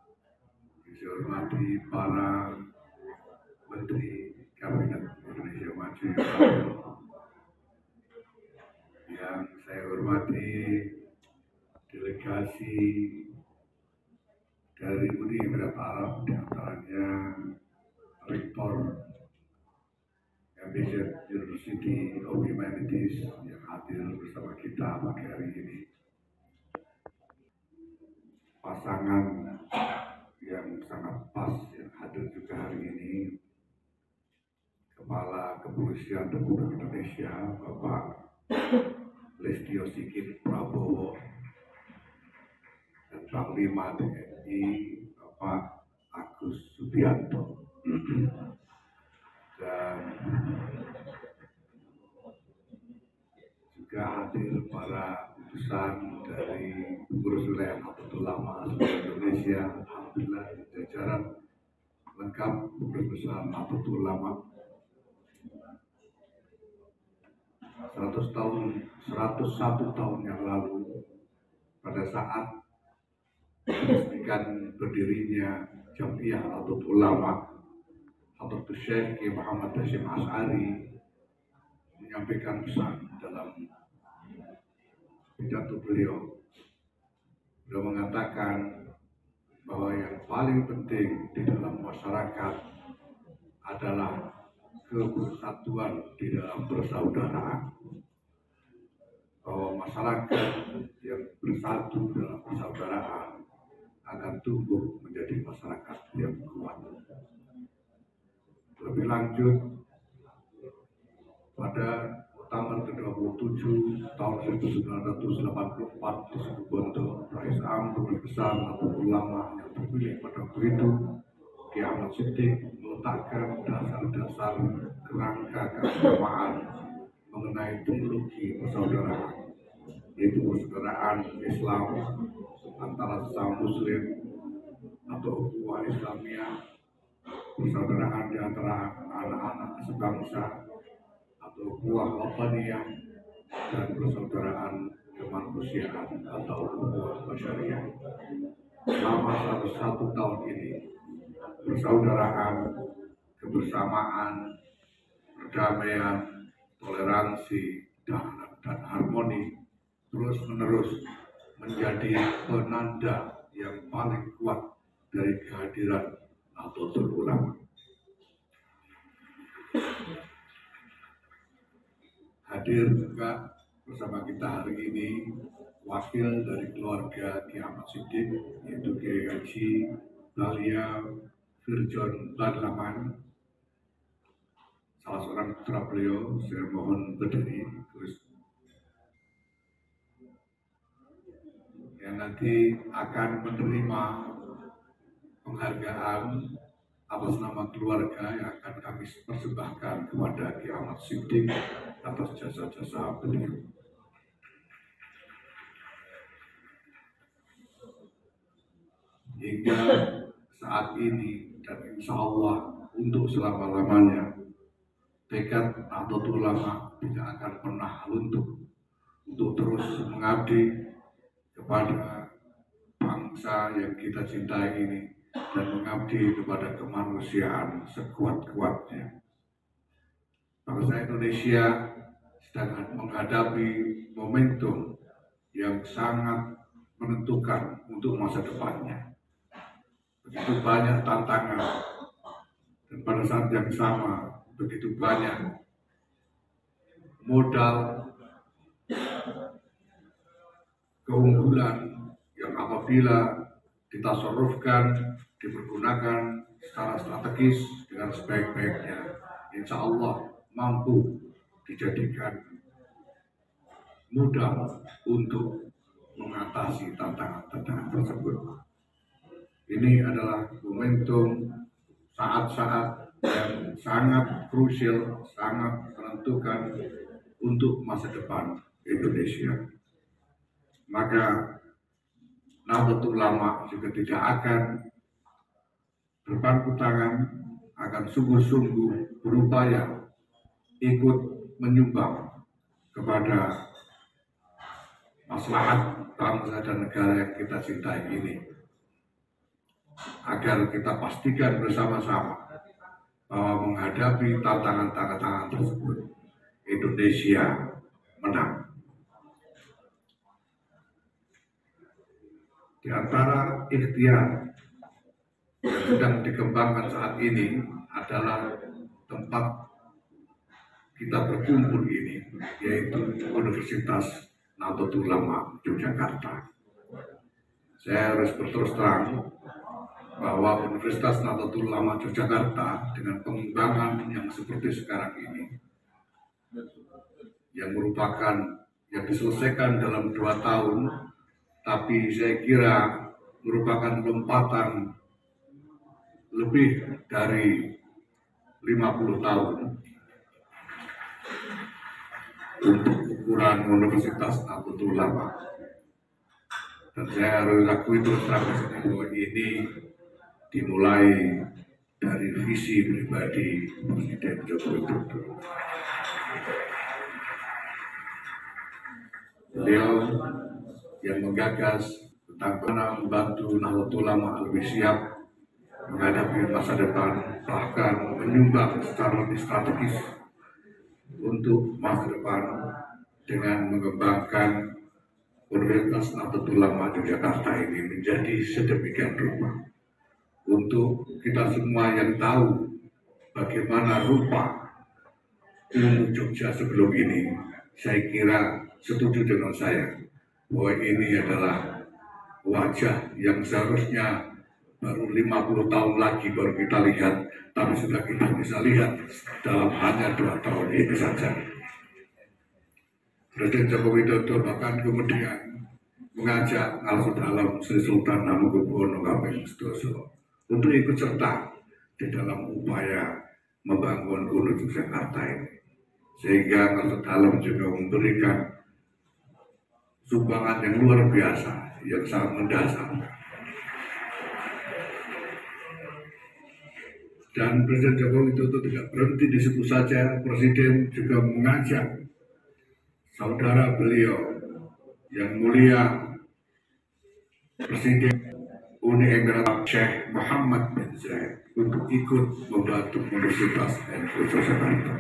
yang saya hormati para Menteri Kabinet Indonesia Maju, yang saya hormati delegasi dari Uni Emirat Arab, diantaranya Rektor MBZ University of Humanities yang hadir bersama kita pagi hari ini, pasangan yang sangat pas yang hadir juga hari ini, Kepala Kepolisian Republik Indonesia Bapak Listio Sigit Prabowo, dan Panglima TNI Bapak Agus Subianto, dan juga hadir para utusan dari Pengurus Wilayah Nahdlatul Ulama Indonesia, alhamdulillah jajaran lengkap Pengurus Besar Nahdlatul Ulama. 101 tahun yang lalu, pada saat meresmikan berdirinya Jamiah Nahdlatul Ulama, Hadratus Syekh Kiai Muhammad Hasyim Asy'ari menyampaikan pesan dalam pidato beliau. Beliau mengatakan bahwa yang paling penting di dalam masyarakat adalah kebersatuan di dalam persaudaraan, bahwa masyarakat yang bersatu dalam persaudaraan akan tumbuh menjadi masyarakat yang kuat. Lebih lanjut, pada tanggal ke-27 tahun 1984 di Situbondo, Rais Am Pengurus Besar Nahdlatul Ulama yang terpilih pada waktu itu, Kiai Ahmad Siddiq, meletakkan dasar-dasar kerangka keagamaan mengenai teologi persaudaraan, yaitu persaudaraan Islam antara sesama Muslim atau ukhuwah Islamiyah, persaudaraan di antara anak-anak sebangsa atau ukhuwah wataniyah, dan persaudaraan kemanusiaan atau ukhuwah basyariyah. Selama 101 tahun ini, persaudaraan, kebersamaan, perdamaian, toleransi, dan harmoni terus-menerus menjadi penanda yang paling kuat dari kehadiran Nahdlatul Ulama. Hadir juga bersama kita hari ini wakil dari keluarga Kiai Ahmad Siddiq, yaitu Kiai Haji Dahlia Firjon Badlaman, salah seorang putra beliau. Saya mohon berdiri terus, yang nanti akan menerima penghargaan atas nama keluarga yang akan kami persembahkan kepada Kiai Ahmad Siddiq atas jasa-jasa beliau. Hingga saat ini dan insya Allah untuk selama-lamanya tekad Nahdlatul Ulama tidak akan pernah luntur untuk terus mengabdi kepada bangsa yang kita cintai ini dan mengabdi kepada kemanusiaan sekuat-kuatnya. Bangsa Indonesia sedang menghadapi momentum yang sangat menentukan untuk masa depannya. Begitu banyak tantangan dan pada saat yang sama begitu banyak modal keunggulan yang apabila ditasarrufkan, dipergunakan secara strategis dengan sebaik-baiknya, insya Allah mampu dijadikan modal untuk mengatasi tantangan-tantangan tersebut. Ini adalah momentum saat-saat yang sangat krusial, sangat menentukan untuk masa depan Indonesia. Maka Nahdlatul Ulama juga tidak akan berpangku tangan, akan sungguh-sungguh berupaya ikut menyumbang kepada maslahat bangsa dan negara yang kita cintai ini, agar kita pastikan bersama-sama bahwa menghadapi tantangan-tantangan tersebut Indonesia menang. Di antara ikhtiar yang sedang dikembangkan saat ini adalah tempat kita berkumpul ini, yaitu Universitas Nahdlatul Ulama Yogyakarta. Saya harus berterus terang bahwa Universitas Nahdlatul Ulama Yogyakarta dengan pengembangan yang seperti sekarang ini, yang merupakan yang diselesaikan dalam 2 tahun, tapi saya kira merupakan lompatan lebih dari 50 tahun untuk ukuran Universitas Nahdlatul Ulama. Dan saya harus akui terus terang bahwa ini dimulai dari visi pribadi Presiden Joko Widodo. Beliau yang menggagas tentang bagaimana membantu Nahdlatul Ulama lebih siap menghadapi masa depan, bahkan menyumbang secara lebih strategis untuk masa depan dengan mengembangkan Universitas Nahdlatul Ulama Yogyakarta ini menjadi sedemikian rupa. Untuk kita semua yang tahu bagaimana rupa ilmu Jogja sebelum ini, saya kira setuju dengan saya bahwa ini adalah wajah yang seharusnya baru 50 tahun lagi baru kita lihat, tapi sudah kita bisa lihat dalam hanya 2 tahun ini saja. Presiden Joko Widodo bahkan kemudian mengajak Ngalso Dalam Sri Sultan Hamengkubuwono kaping 11 untuk ikut serta di dalam upaya membangun Universitas Jakarta ini, sehingga Ngalso Dalam juga memberikan sumbangan yang luar biasa, yang sangat mendasar. Dan Presiden Joko Widodo tidak berhenti di situ saja. Presiden juga mengajak saudara beliau yang mulia Presiden Uni Emirat Syekh Muhammad bin Zayed untuk ikut membantu Universitas Jakarta.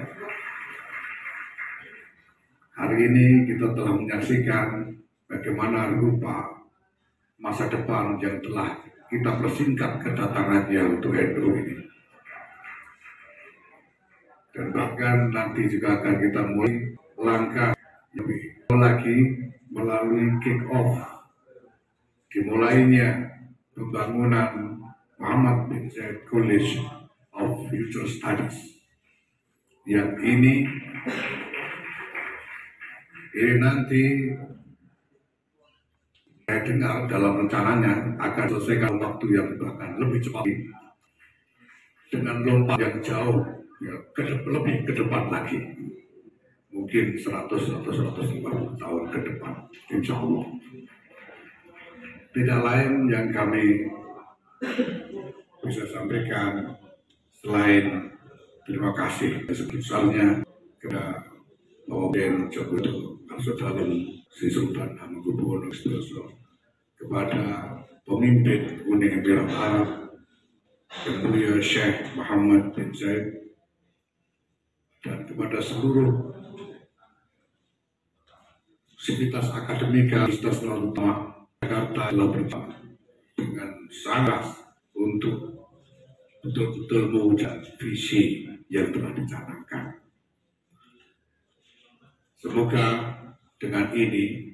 Hari ini kita telah menyaksikan bagaimana rupa masa depan yang telah kita persingkat kedatangannya untuk NU ini. Dan bahkan nanti juga akan kita mulai langkah lebih lagi melalui kick-off dimulainya pembangunan Muhammad bin Zayed College of Future Studies, yang ini nanti saya dengar dalam rencananya akan selesaikan waktu yang bahkan lebih cepat dengan lompat yang jauh, ya, lebih ke depan lagi, mungkin 100-150 tahun ke depan, insya Allah. Tidak lain yang kami bisa sampaikan selain terima kasih sebesarnya kepada Bapak Joko Widodo, Saudara Sri Sultan Hamengkubuwono X, kepada pemimpin Uni Emirat Arab yang mulia Syekh Muhammad bin Zayed, dan kepada seluruh sivitas akademika Universitas Utama Jakarta telah berjuang dengan sangat untuk betul-betul mewujudkan visi yang telah dicanangkan. Semoga dengan ini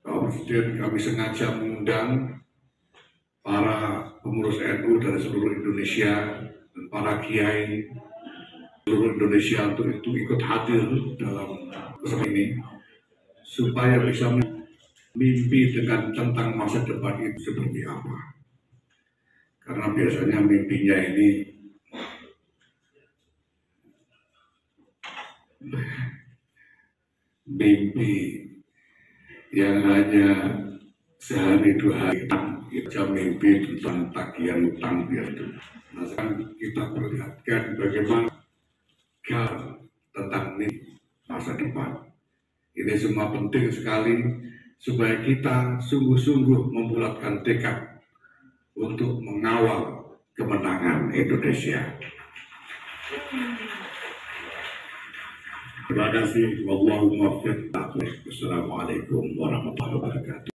Bapak Presiden, kami sengaja mengundang para pengurus NU dari seluruh Indonesia dan para kiai seluruh Indonesia untuk itu ikut hadir dalam kesempatan ini supaya bisa mimpi dengan tentang masa depan itu seperti apa. Karena biasanya mimpinya ini mimpi yang hanya sehari dua hari kita mimpi tentang tagihan utang itu. Nah, sekarang kita perlihatkan bagaimana tentang ini masa depan. Ini semua penting sekali supaya kita sungguh-sungguh membulatkan tekad untuk mengawal kemenangan Indonesia. Terima kasih. Wallahu muwaffiq. Wassalamualaikum warahmatullahi wabarakatuh.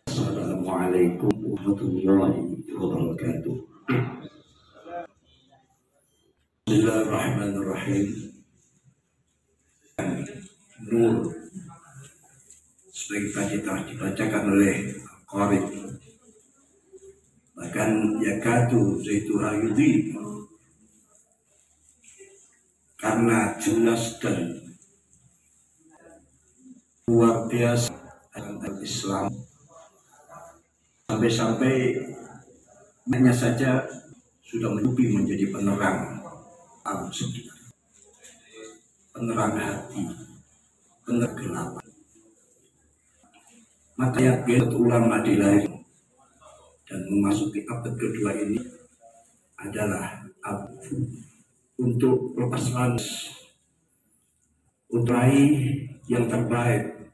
Assalamualaikum warahmatullahi wabarakatuh. Bismillahirrahmanirrahim. Nur sebagai tadi telah dibacakan oleh Qari, bahkan yakatu zaituha yudhi, karena jelas dan luar biasa tentang Islam, sampai-sampai hanya saja sudah menutupi menjadi penerang alam sekitar, penerang hati, penerang kegelapan. Maka yakin ulama dilahirkan dan memasuki abad kedua ini adalah untuk lepas landas, untuk raih yang terbaik,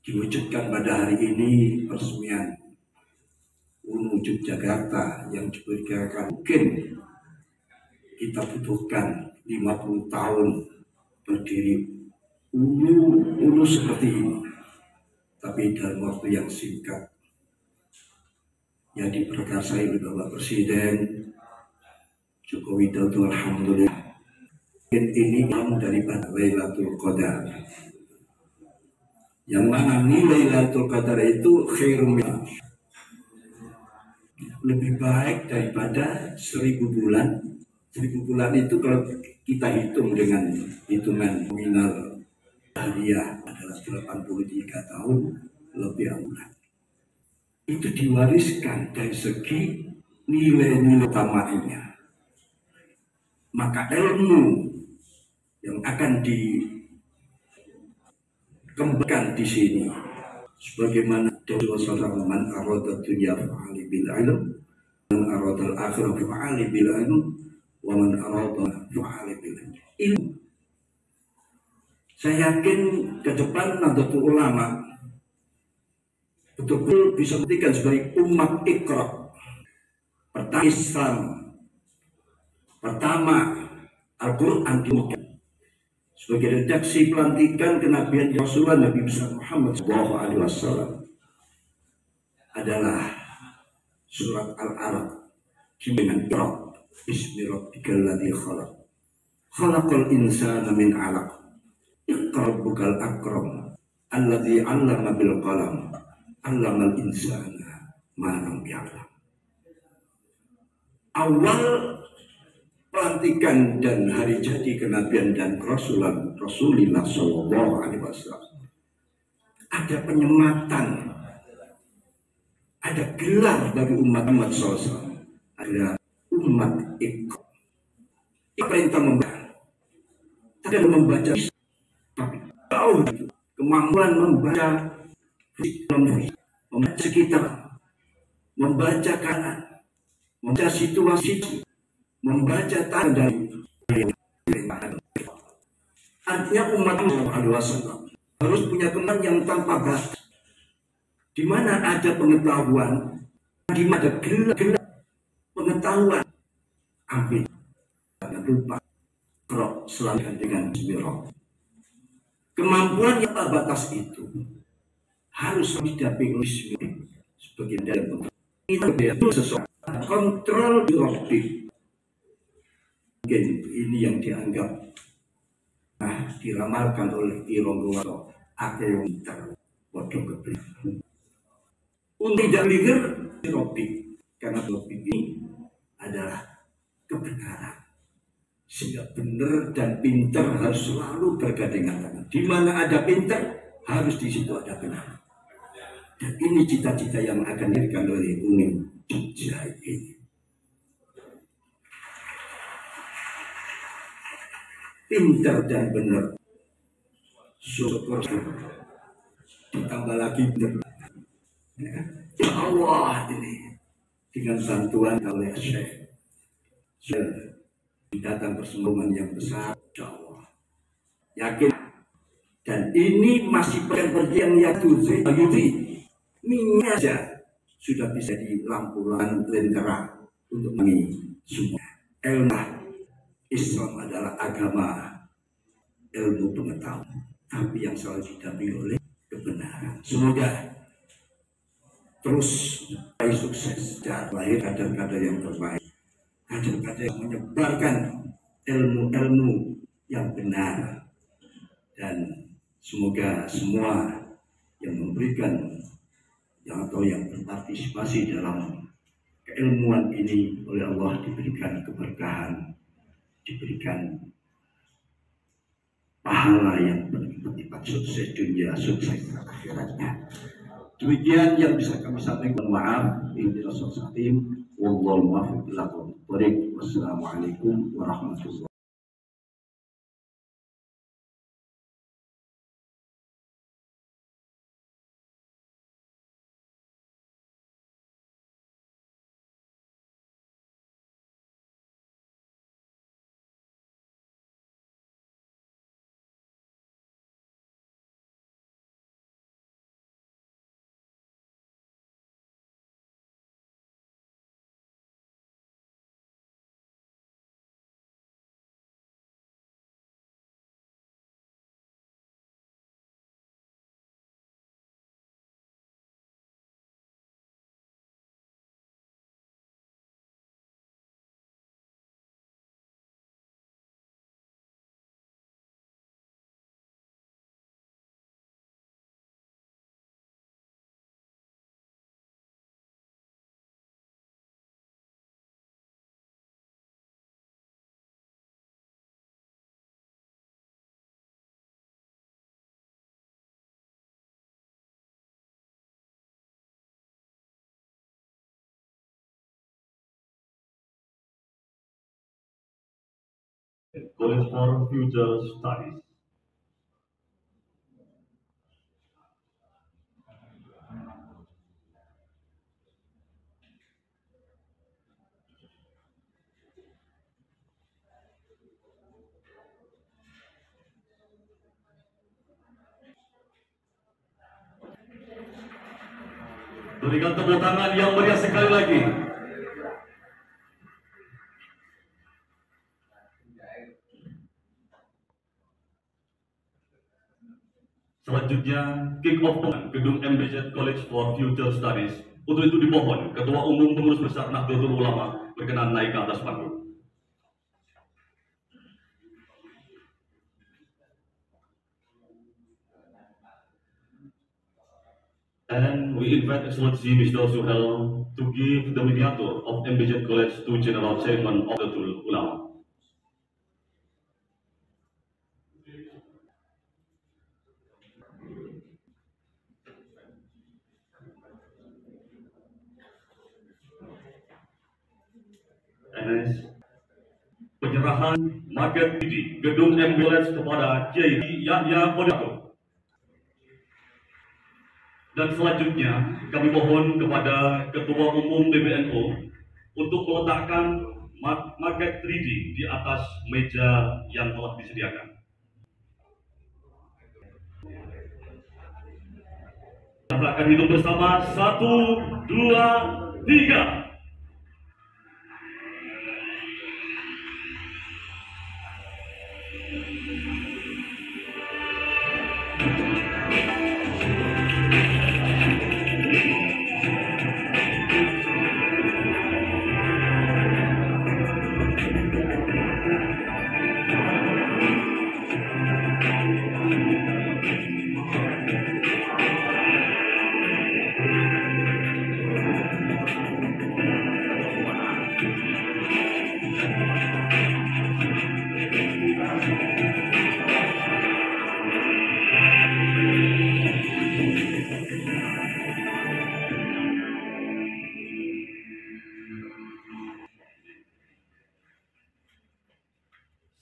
diwujudkan pada hari ini peresmian wujud Jakarta yang diperkirakan mungkin kita butuhkan 50 tahun berdiri ulu seperti ini, tapi dalam waktu yang singkat yang diperkasai oleh Bapak Presiden Joko Widodo. Alhamdulillah, ini daripada Lailatul Qadar, yang mana nilai Lailatul Qadar itu khairun min, lebih baik daripada 1000 bulan. 1000 bulan itu kalau kita hitung dengan hitungan nominal hariah adalah 83 tahun lebih bulan. Itu diwariskan dari segi nilai-nilai utamanya. Maka ilmu yang akan dikembangkan di sini, sebagaimana Rasulullah SAW, man arada dunya fa'ali bil ilm, man arada al-akhirah fa'ali bil ilm, wa man arada fa'ali bil ilm. Saya yakin ke depan Nahdlatul Ulama betul-betul bisa membuktikan sebagai umat Iqra, pertama Islam, pertama Al-Quran dimuliakan sebagai redaksi pelantikan kenabian Rasulullah Nabi besar Muhammad SAW adalah surat Al-Alaq dengan Iqra bismi rabbikal ladzi khalaq khalaqal insana min 'alaq iqra rabbukal akram alladzi 'allama bil qalam 'allamal insana ma lam ya'lam. awal pelantikan dan hari jadi kenabian dan kerasulan Rasulullah Shallallahu Alaihi Wasallam ada penyematan, ada gelar bagi umat Muhammad SAW, ada umat Iqra. Perintah membaca, tapi tahu kemampuan membaca sekitar, membaca kanan, membaca situasi, membaca tanda. Artinya umat Muhammad SAW harus punya kemampuan yang tanpa batas, di mana ada pengetahuan, di mana ada gelar pengetahuan. Ambil, jangan lupa Rok selalu dengan Bismillah. Kemampuan yang tak batas itu harus didampingi Bismillah sebagai dalam itu sesuatu kontrol dioptik. Mungkin ini yang dianggap diramalkan oleh Ironggo atau Akewinter bodoh kebeli. Untuk tidak pikir dioptik, karena dioptik ini adalah kebenaran. Sehingga benar dan pintar harus selalu bergandengan tangan. Di mana ada pintar, harus di situ ada benar. Dan ini cita-cita yang akan diberikan oleh Umi Jogja ini. Pintar dan benar. Syukur. Ditambah lagi benar. Ya Allah ini. Dengan bantuan oleh Syekh. Datang persembahan yang besar, insya Allah. Yakin. Dan ini masih perjanjian yang Yahudi. Minyak saja sudah bisa di lampu-lampu lentera untuk mengi semua. Ilmu Islam adalah agama ilmu pengetahuan, tapi yang selalu didampingi oleh kebenaran. Semoga terus sukses dan lahir kader-kader yang terbaik. Kader-kader yang menyebarkan ilmu-ilmu yang benar, dan semoga semua yang memberikan atau yang berpartisipasi dalam keilmuan ini oleh Allah diberikan keberkahan, diberikan pahala yang berlipat sukses dunia, sukses akhiratnya. Demikian yang bisa kami sampaikan. Maaf, ini Rasul Wallahu muwaffiq ila aqwamit thoriq. Wassalamualaikum warahmatullahi wabarakatuh. College for Future Studies. Berikan tepuk tangan yang meriah sekali lagi. Selanjutnya, kick off gedung MBZ College for Future Studies. Untuk itu dimohon Ketua Umum Pengurus Besar Nahdlatul Ulama berkenan naik ke atas panggung. And we invite Excellency Mr. Suhel to give the miniature of MBZ College to General Chairman of the Ulama. NS penyerahan market di gedung MBZ kepada Kiai Yahya Kodato. Dan selanjutnya kami mohon kepada Ketua Umum PBNU untuk meletakkan market 3D di atas meja yang telah disediakan. Kita akan hitung bersama 1, 2, 3.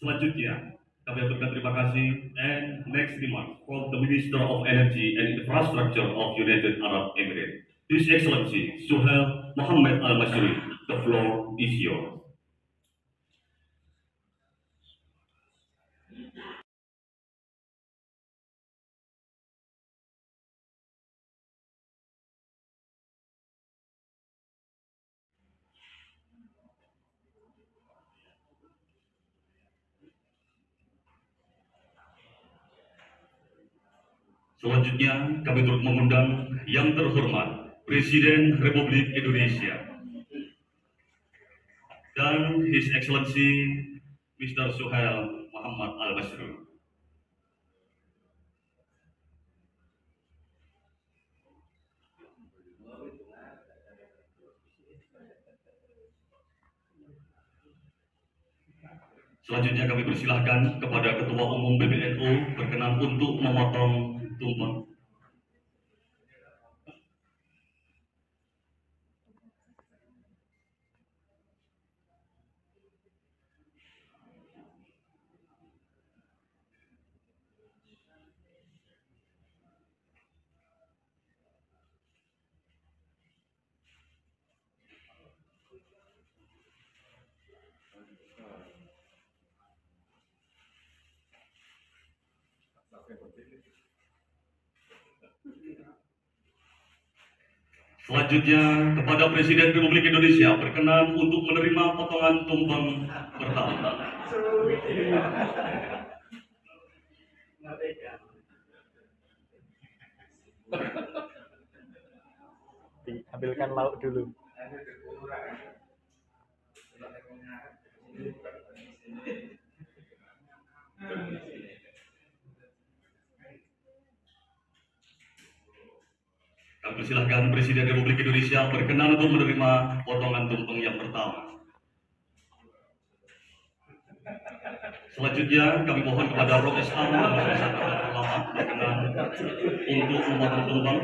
Selanjutnya, kami aturkan terima kasih and next remark from the Minister of Energy and Infrastructure of United Arab Emirates, His Excellency Suhail Mohammed Al-Masri. The floor is yours. Selanjutnya, kami turut mengundang yang terhormat Presiden Republik Indonesia dan His Excellency Mr. Suhail Muhammad Al-Masri. Selanjutnya kami persilahkan kepada Ketua Umum PBNU berkenan untuk memotong tumpeng. Selanjutnya, kepada Presiden Republik Indonesia berkenan untuk menerima potongan tumpeng pertama. Diambilkan lauk dulu. Kami persilahkan Presiden Republik Indonesia berkenan untuk menerima potongan tumpeng yang pertama. Selanjutnya kami mohon kepada Roh Islam dan masyarakat ulama berkenan untuk memotong tumpeng.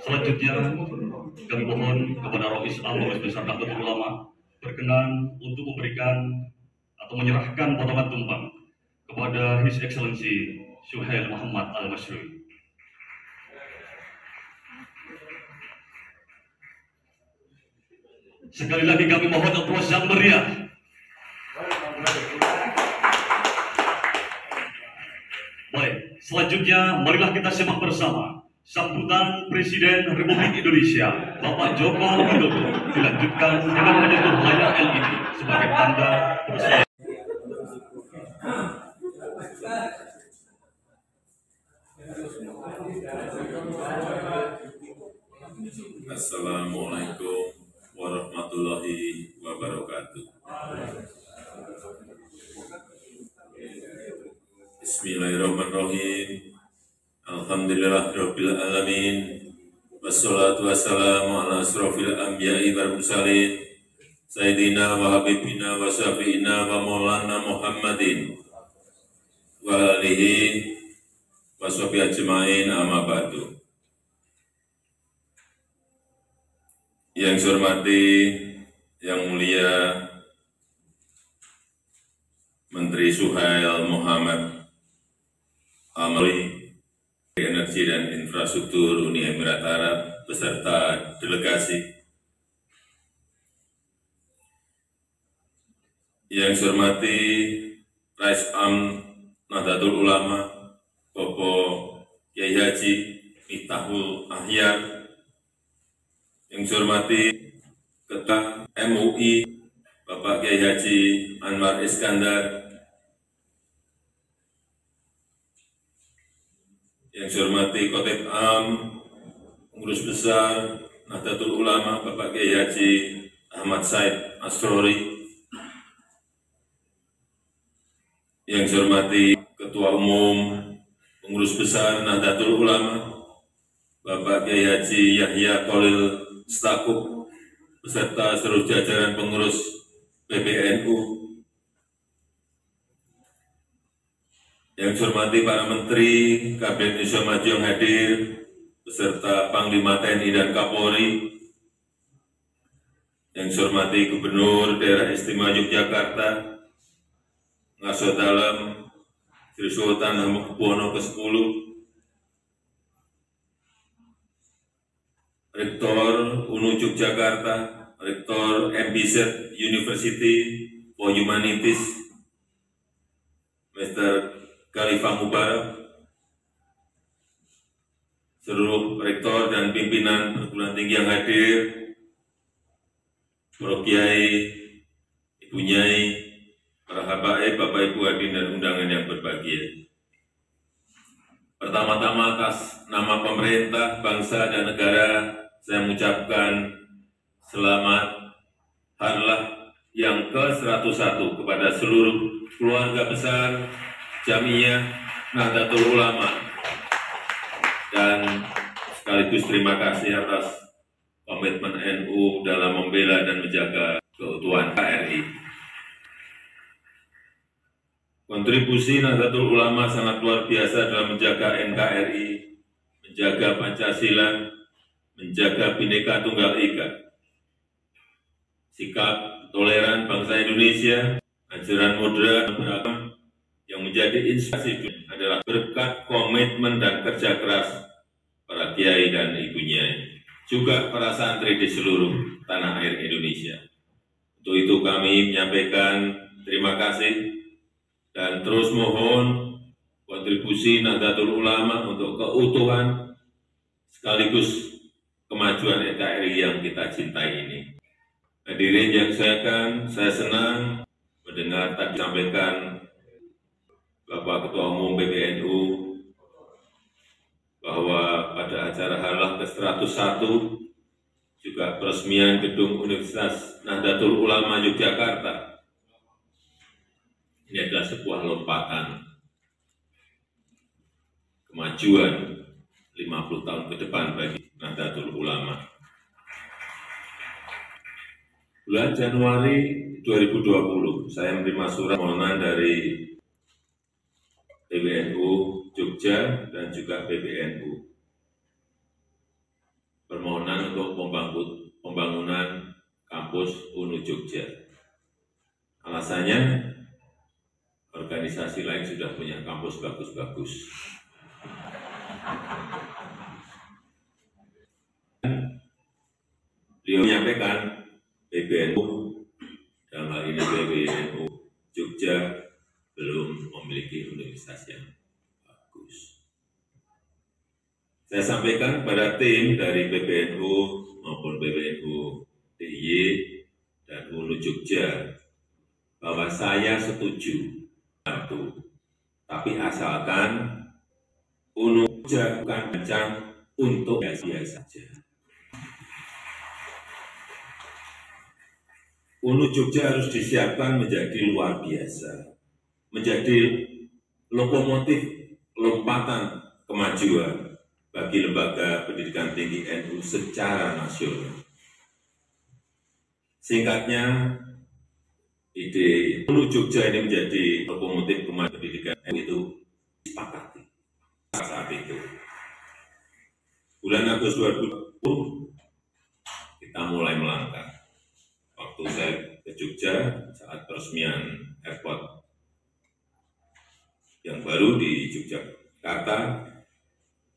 Selanjutnya, kami mohon kepada Rois Am Majelis Besar Nahdlatul Ulama berkenan untuk memberikan atau menyerahkan potongan tumpang kepada His Excellency Suhail Muhammad Al-Mashrui. Sekali lagi kami mohon aplaus yang meriah. Baik, selanjutnya marilah kita simak bersama sambutan Presiden Republik Indonesia Bapak Joko Widodo dilanjutkan dengan menyentuh layar LED sebagai tanda persetujuan. Assalamualaikum warahmatullahi wabarakatuh. Bismillahirrahmanirrahim. Alhamdulillahirabbil alamin. Wassalatu wassalamu ala asrofil anbiya'i wal mursalin Sayyidina wa habibina wa syafi'ina wa maulana Muhammadin wa alihi wa sahbihi ajma'in, amma ba'du. Yang saya hormati, yang mulia Menteri Suhail Muhammad Al-Mashrui, Energi dan Infrastruktur Uni Emirat Arab beserta delegasi. Yang saya hormati Rais Am Nahdlatul Ulama Bapak Kiai Haji Miftahul Ahyar. Yang saya hormati Ketua MUI Bapak Kiai Haji Anwar Iskandar. Yang saya hormati Khotib Am, Pengurus Besar Nahdlatul Ulama Bapak Kiai Haji Ahmad Said Asrori. Yang saya hormati Ketua Umum Pengurus Besar Nahdlatul Ulama Bapak Kiai Haji Yahya Khalil Stakuf beserta seluruh jajaran pengurus PBNU. Yang saya hormati para Menteri Kabinet Indonesia Maju yang hadir, beserta Panglima TNI dan Kapolri. Yang saya hormati Gubernur Daerah Istimewa Yogyakarta, Ngarso Dalam, Sri Sultan Hamengkubuwono ke-10, Rektor UNU Yogyakarta, Rektor MBZ University for Humanities, Mr. Khalifah Mubarak, seluruh rektor dan pimpinan perguruan tinggi yang hadir, para kiai, ibu nyai, para habaib, bapak ibu hadirin dan undangan yang berbahagia. Pertama-tama atas nama pemerintah, bangsa dan negara, saya mengucapkan selamat Harlah yang ke-101 kepada seluruh keluarga besar Jamiyah Nahdlatul Ulama, dan sekaligus terima kasih atas komitmen NU dalam membela dan menjaga keutuhan NKRI. Kontribusi Nahdlatul Ulama sangat luar biasa dalam menjaga NKRI, menjaga Pancasila, menjaga Bhinneka Tunggal Ika. Sikap toleran bangsa Indonesia, ajaran moderat beragama yang menjadi inspirasi adalah berkat komitmen dan kerja keras para kiai dan ibu nyai, juga para santri di seluruh tanah air Indonesia. Untuk itu kami menyampaikan terima kasih dan terus mohon kontribusi Nahdlatul Ulama untuk keutuhan sekaligus kemajuan NKRI yang kita cintai ini. Hadirin yang saya senang mendengar tadi disampaikan Bapak Ketua Umum PBNU bahwa pada acara Harlah ke-101 juga peresmian gedung Universitas Nahdlatul Ulama Yogyakarta. Ini adalah sebuah lompatan kemajuan 50 tahun ke depan bagi Nahdlatul Ulama. Bulan Januari 2020 saya menerima surat permohonan dari PBNU Jogja dan juga PBNU. Permohonan untuk pembangunan kampus UNU Jogja. Alasannya, organisasi lain sudah punya kampus bagus-bagus. Beliau menyampaikan PBNU, dalam hal ini PBNU Jogja, belum memiliki universitas yang bagus. Saya sampaikan kepada tim dari PBNU maupun PBNU DIY dan UNU Jogja bahwa saya setuju satu, tapi asalkan UNU Jogja bukan macam untuk biasa saja. UNU Jogja harus disiapkan menjadi luar biasa, menjadi lokomotif lompatan kemajuan bagi lembaga pendidikan tinggi NU secara nasional. Singkatnya, ide UNU Jogja ini menjadi lokomotif kemajuan pendidikan NU itu disepakati saat itu. Bulan Agustus 2020 kita mulai melangkah. Waktu saya ke Jogja saat peresmian airport yang baru di Yogyakarta,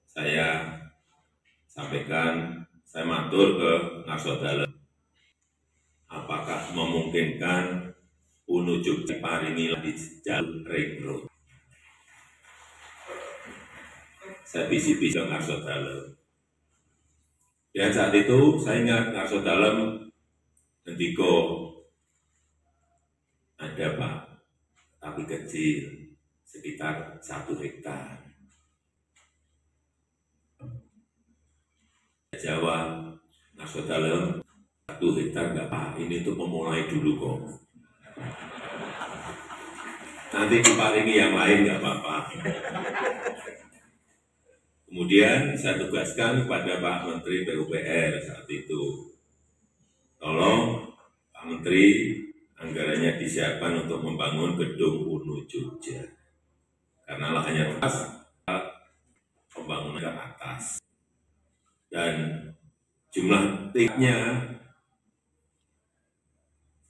saya sampaikan, saya matur ke Ngarsodalem, apakah memungkinkan UNU Jogja paringi di jalur ring road. Saya bisi-bisi ke Ngarsodalem. Dan saat itu saya ingat Ngarsodalem Ngendiko, ada Pak, tapi kecil, sekitar 1 hektar. Jawa, Ngarsodalem, 1 hektar enggak Pak, ini untuk memulai dulu kok. Nanti diparingi yang lain enggak apa-apa. Kemudian saya tugaskan kepada Pak Menteri PUPR saat itu, tolong Pak Menteri, anggarannya disiapkan untuk membangun gedung UNU Jogja. Karena lahannya atas, pembangunan ke atas. Dan jumlah tingginya,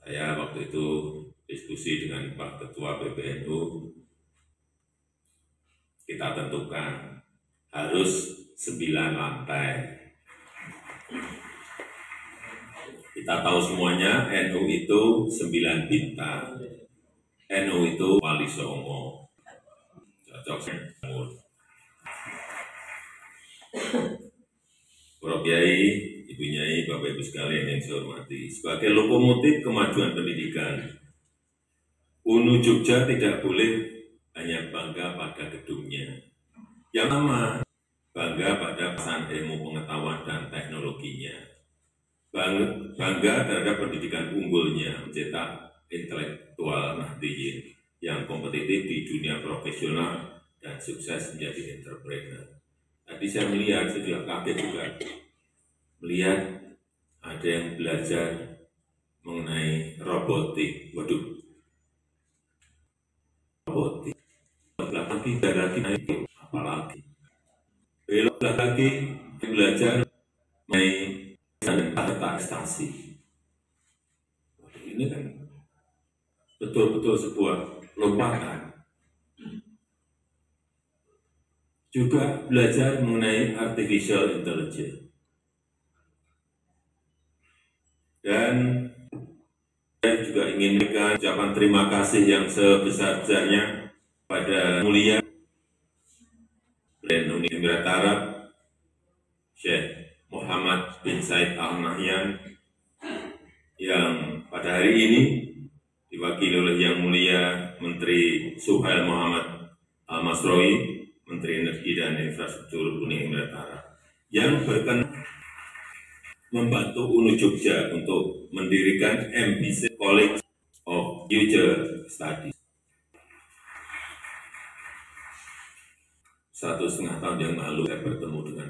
saya waktu itu diskusi dengan Pak Ketua PBNU, kita tentukan harus 9 lantai. Kita tahu semuanya, NU itu 9 bintang. NU itu Wali Songo. Cocok semua. Para Kiai, Ibu Nyai, Bapak Ibu sekalian yang saya hormati, sebagai lokomotif kemajuan pendidikan, UNU Jogja tidak boleh hanya bangga pada gedungnya. Yang pertama, bangga pada pesan ilmu pengetahuan dan teknologinya. Bangga terhadap pendidikan unggulnya, mencetak intelektual Nahdliyin yang kompetitif di dunia profesional dan sukses menjadi entrepreneur. Tadi saya melihat, saya juga kaget juga melihat ada yang belajar mengenai robotik. Waduh, robotik. Belakang kita lagi itu apalagi. Belok lagi belajar mengenai dan tata ekstasi. Ini kan betul-betul sebuah lompatan. Juga belajar mengenai artificial intelligence. Dan saya juga ingin memberikan ucapan terima kasih yang sebesar-besarnya pada mulia Uni Emirat Arab Syekh Muhammad bin Said Al Nahyan yang pada hari ini diwakili oleh Yang Mulia Menteri Suhail Muhammad Al Masrowi, Menteri Energi dan Infrastruktur Uni Emirat Arab, yang berkenan membantu UNU Jogja untuk mendirikan MBC College of Future Studies. 1,5 tahun yang lalu saya bertemu dengan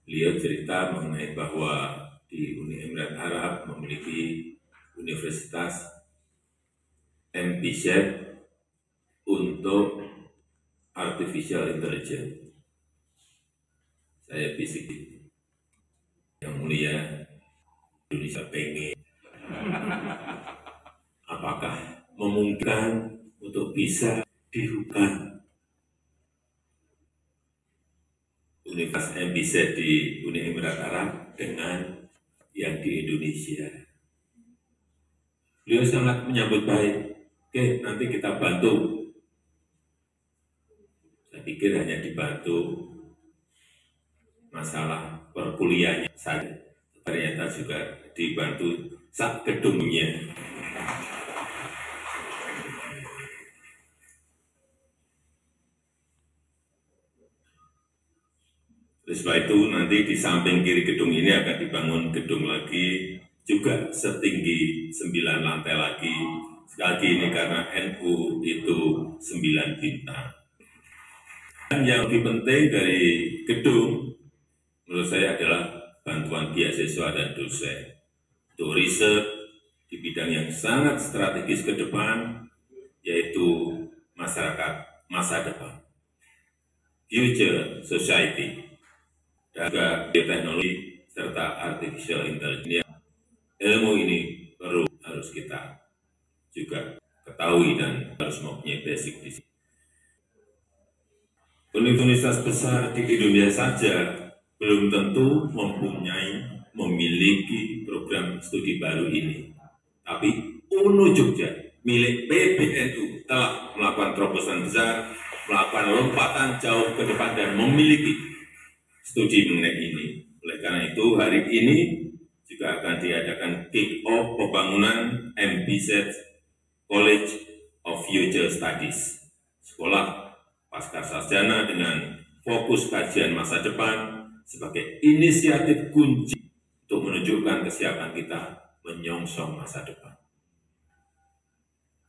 beliau cerita mengenai bahwa di Uni Emirat Arab memiliki Universitas MPZ untuk Artificial Intelligence. Saya bisik, yang mulia, Indonesia pengen. Apakah memungkinkan untuk bisa dihubungkan Universitas MPZ di Uni Emirat Arab dengan yang di Indonesia? Beliau sangat menyambut baik. Oke, nanti kita bantu. Saya pikir hanya dibantu masalah perkuliahannya saja. Ternyata juga dibantu sak gedungnya. Setelah itu nanti di samping kiri gedung ini akan dibangun gedung lagi juga setinggi 9 lantai lagi. Sekali lagi ini karena NU itu 9 bintang. Dan yang lebih penting dari gedung menurut saya adalah bantuan beasiswa dan dosen untuk riset di bidang yang sangat strategis ke depan, yaitu masyarakat masa depan, future society, dan juga bioteknologi serta artificial intelligence. Ilmu ini harus kita juga ketahui dan harus mempunyai basic di sini. Universitas besar di Indonesia saja belum tentu memiliki program studi baru ini. Tapi UNU Jogja milik PBNU telah melakukan terobosan besar, melakukan lompatan jauh ke depan dan memiliki studi mengenai ini. Oleh karena itu hari ini juga akan diadakan kick-off pembangunan MPZ College of Future Studies, sekolah pasca sarjana dengan fokus kajian masa depan sebagai inisiatif kunci untuk menunjukkan kesiapan kita menyongsong masa depan.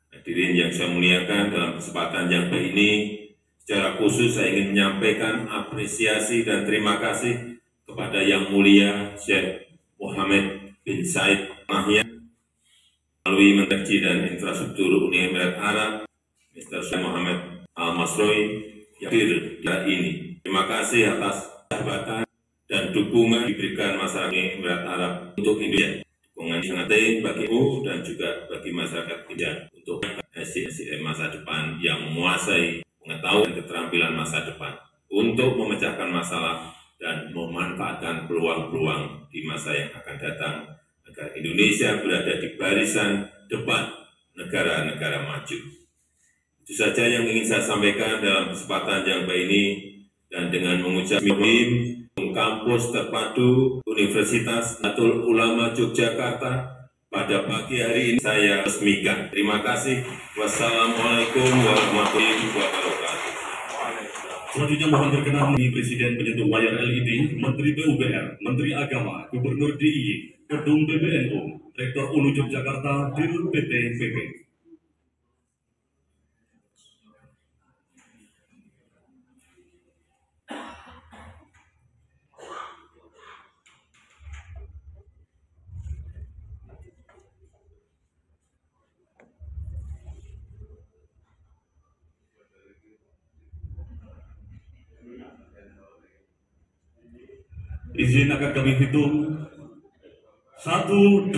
Hadirin yang saya muliakan, dalam kesempatan yang baik ini, secara khusus saya ingin menyampaikan apresiasi dan terima kasih kepada Yang Mulia Syekh Mohammed bin Said Nahyan, melalui Menteri dan Infrastruktur Uni Emirat Arab, Mr. Syekh Mohammed Al-Masroy yang hadir di ini. Terima kasih atas sahabatan dan dukungan diberikan masyarakat Emirat Arab untuk Indonesia. Dukungan sangat penting bagi U dan juga bagi masyarakat Indonesia untuk SDM masa depan yang menguasai pengetahuan dan keterampilan masa depan untuk memecahkan masalah dan memanfaatkan peluang-peluang di masa yang akan datang agar Indonesia berada di barisan depan negara-negara maju. Itu saja yang ingin saya sampaikan dalam kesempatan yang baik ini, dan dengan mengucap kampus terpadu Universitas Nahdlatul Ulama Yogyakarta pada pagi hari ini saya resmikan. Terima kasih. Wassalamualaikum warahmatullahi wabarakatuh. Selanjutnya mohon berkenan di Presiden penyentuh layar LED, Menteri PUPR, Menteri Agama, Gubernur DIY, Ketum PBNU, Rektor UNU Yogyakarta, Dirut PT PP. Izin akan kami hitung. 1, 2, 3.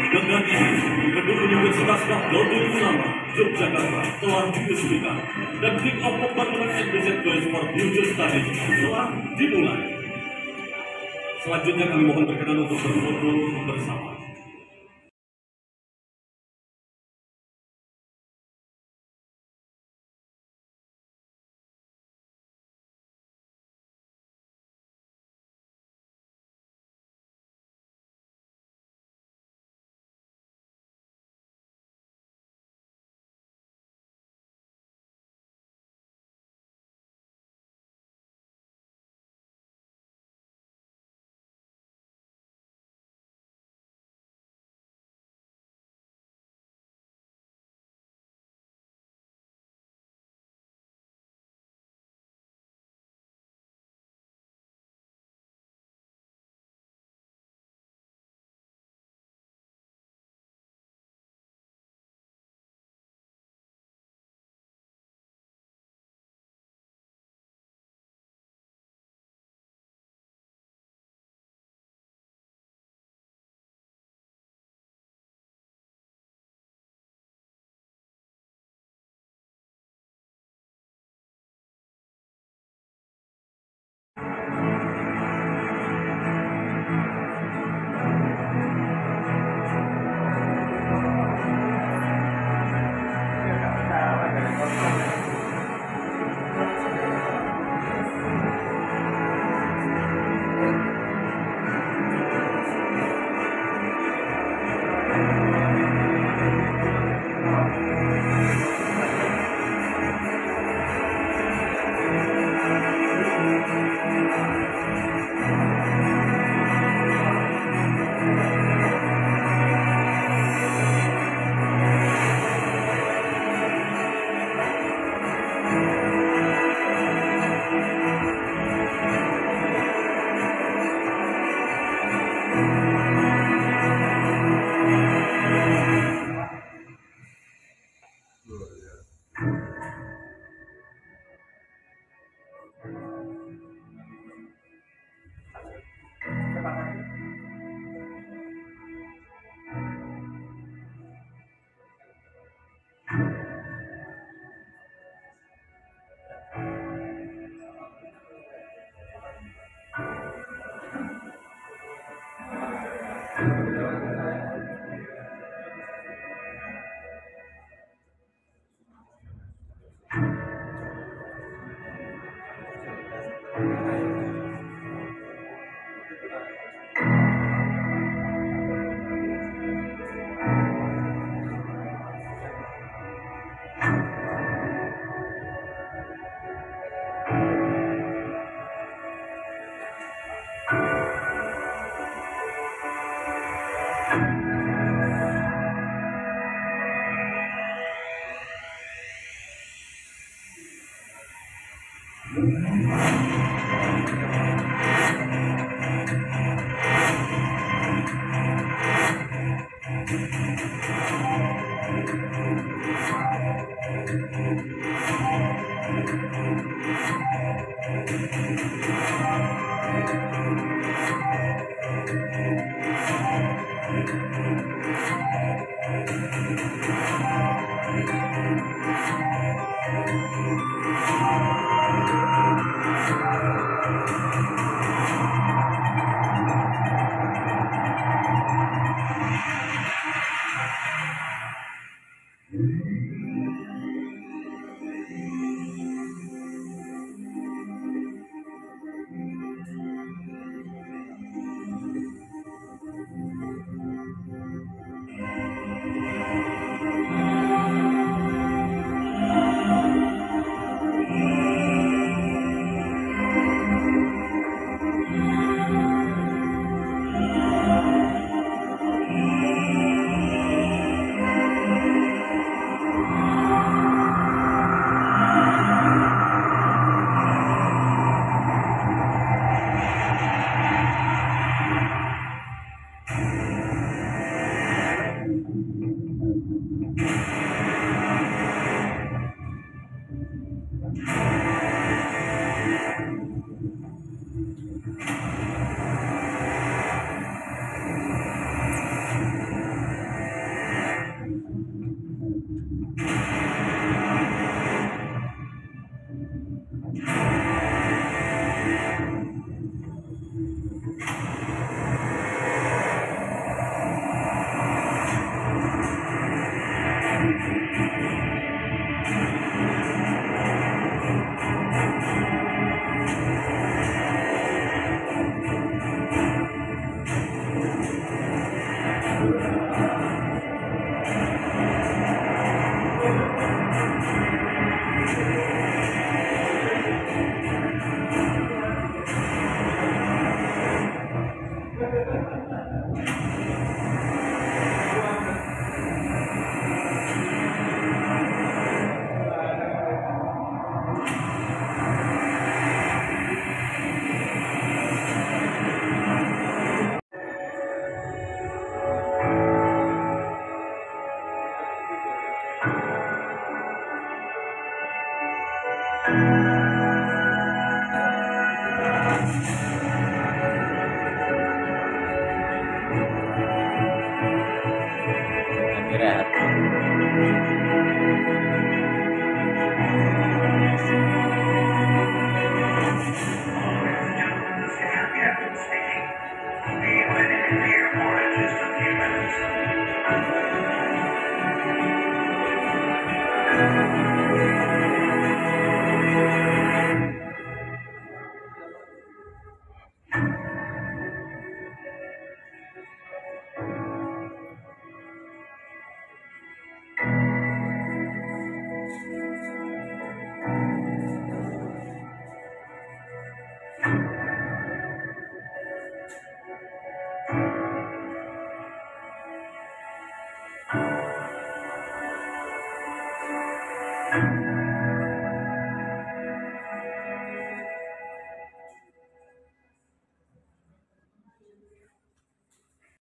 Dengan ini, gedung Universitas Nahdlatul Ulama Yogyakarta telah diresmikan dan kick-off pembangunan MPZ College for Future Studies telah dimulai. Selanjutnya kami mohon berkenan untuk berfoto bersama.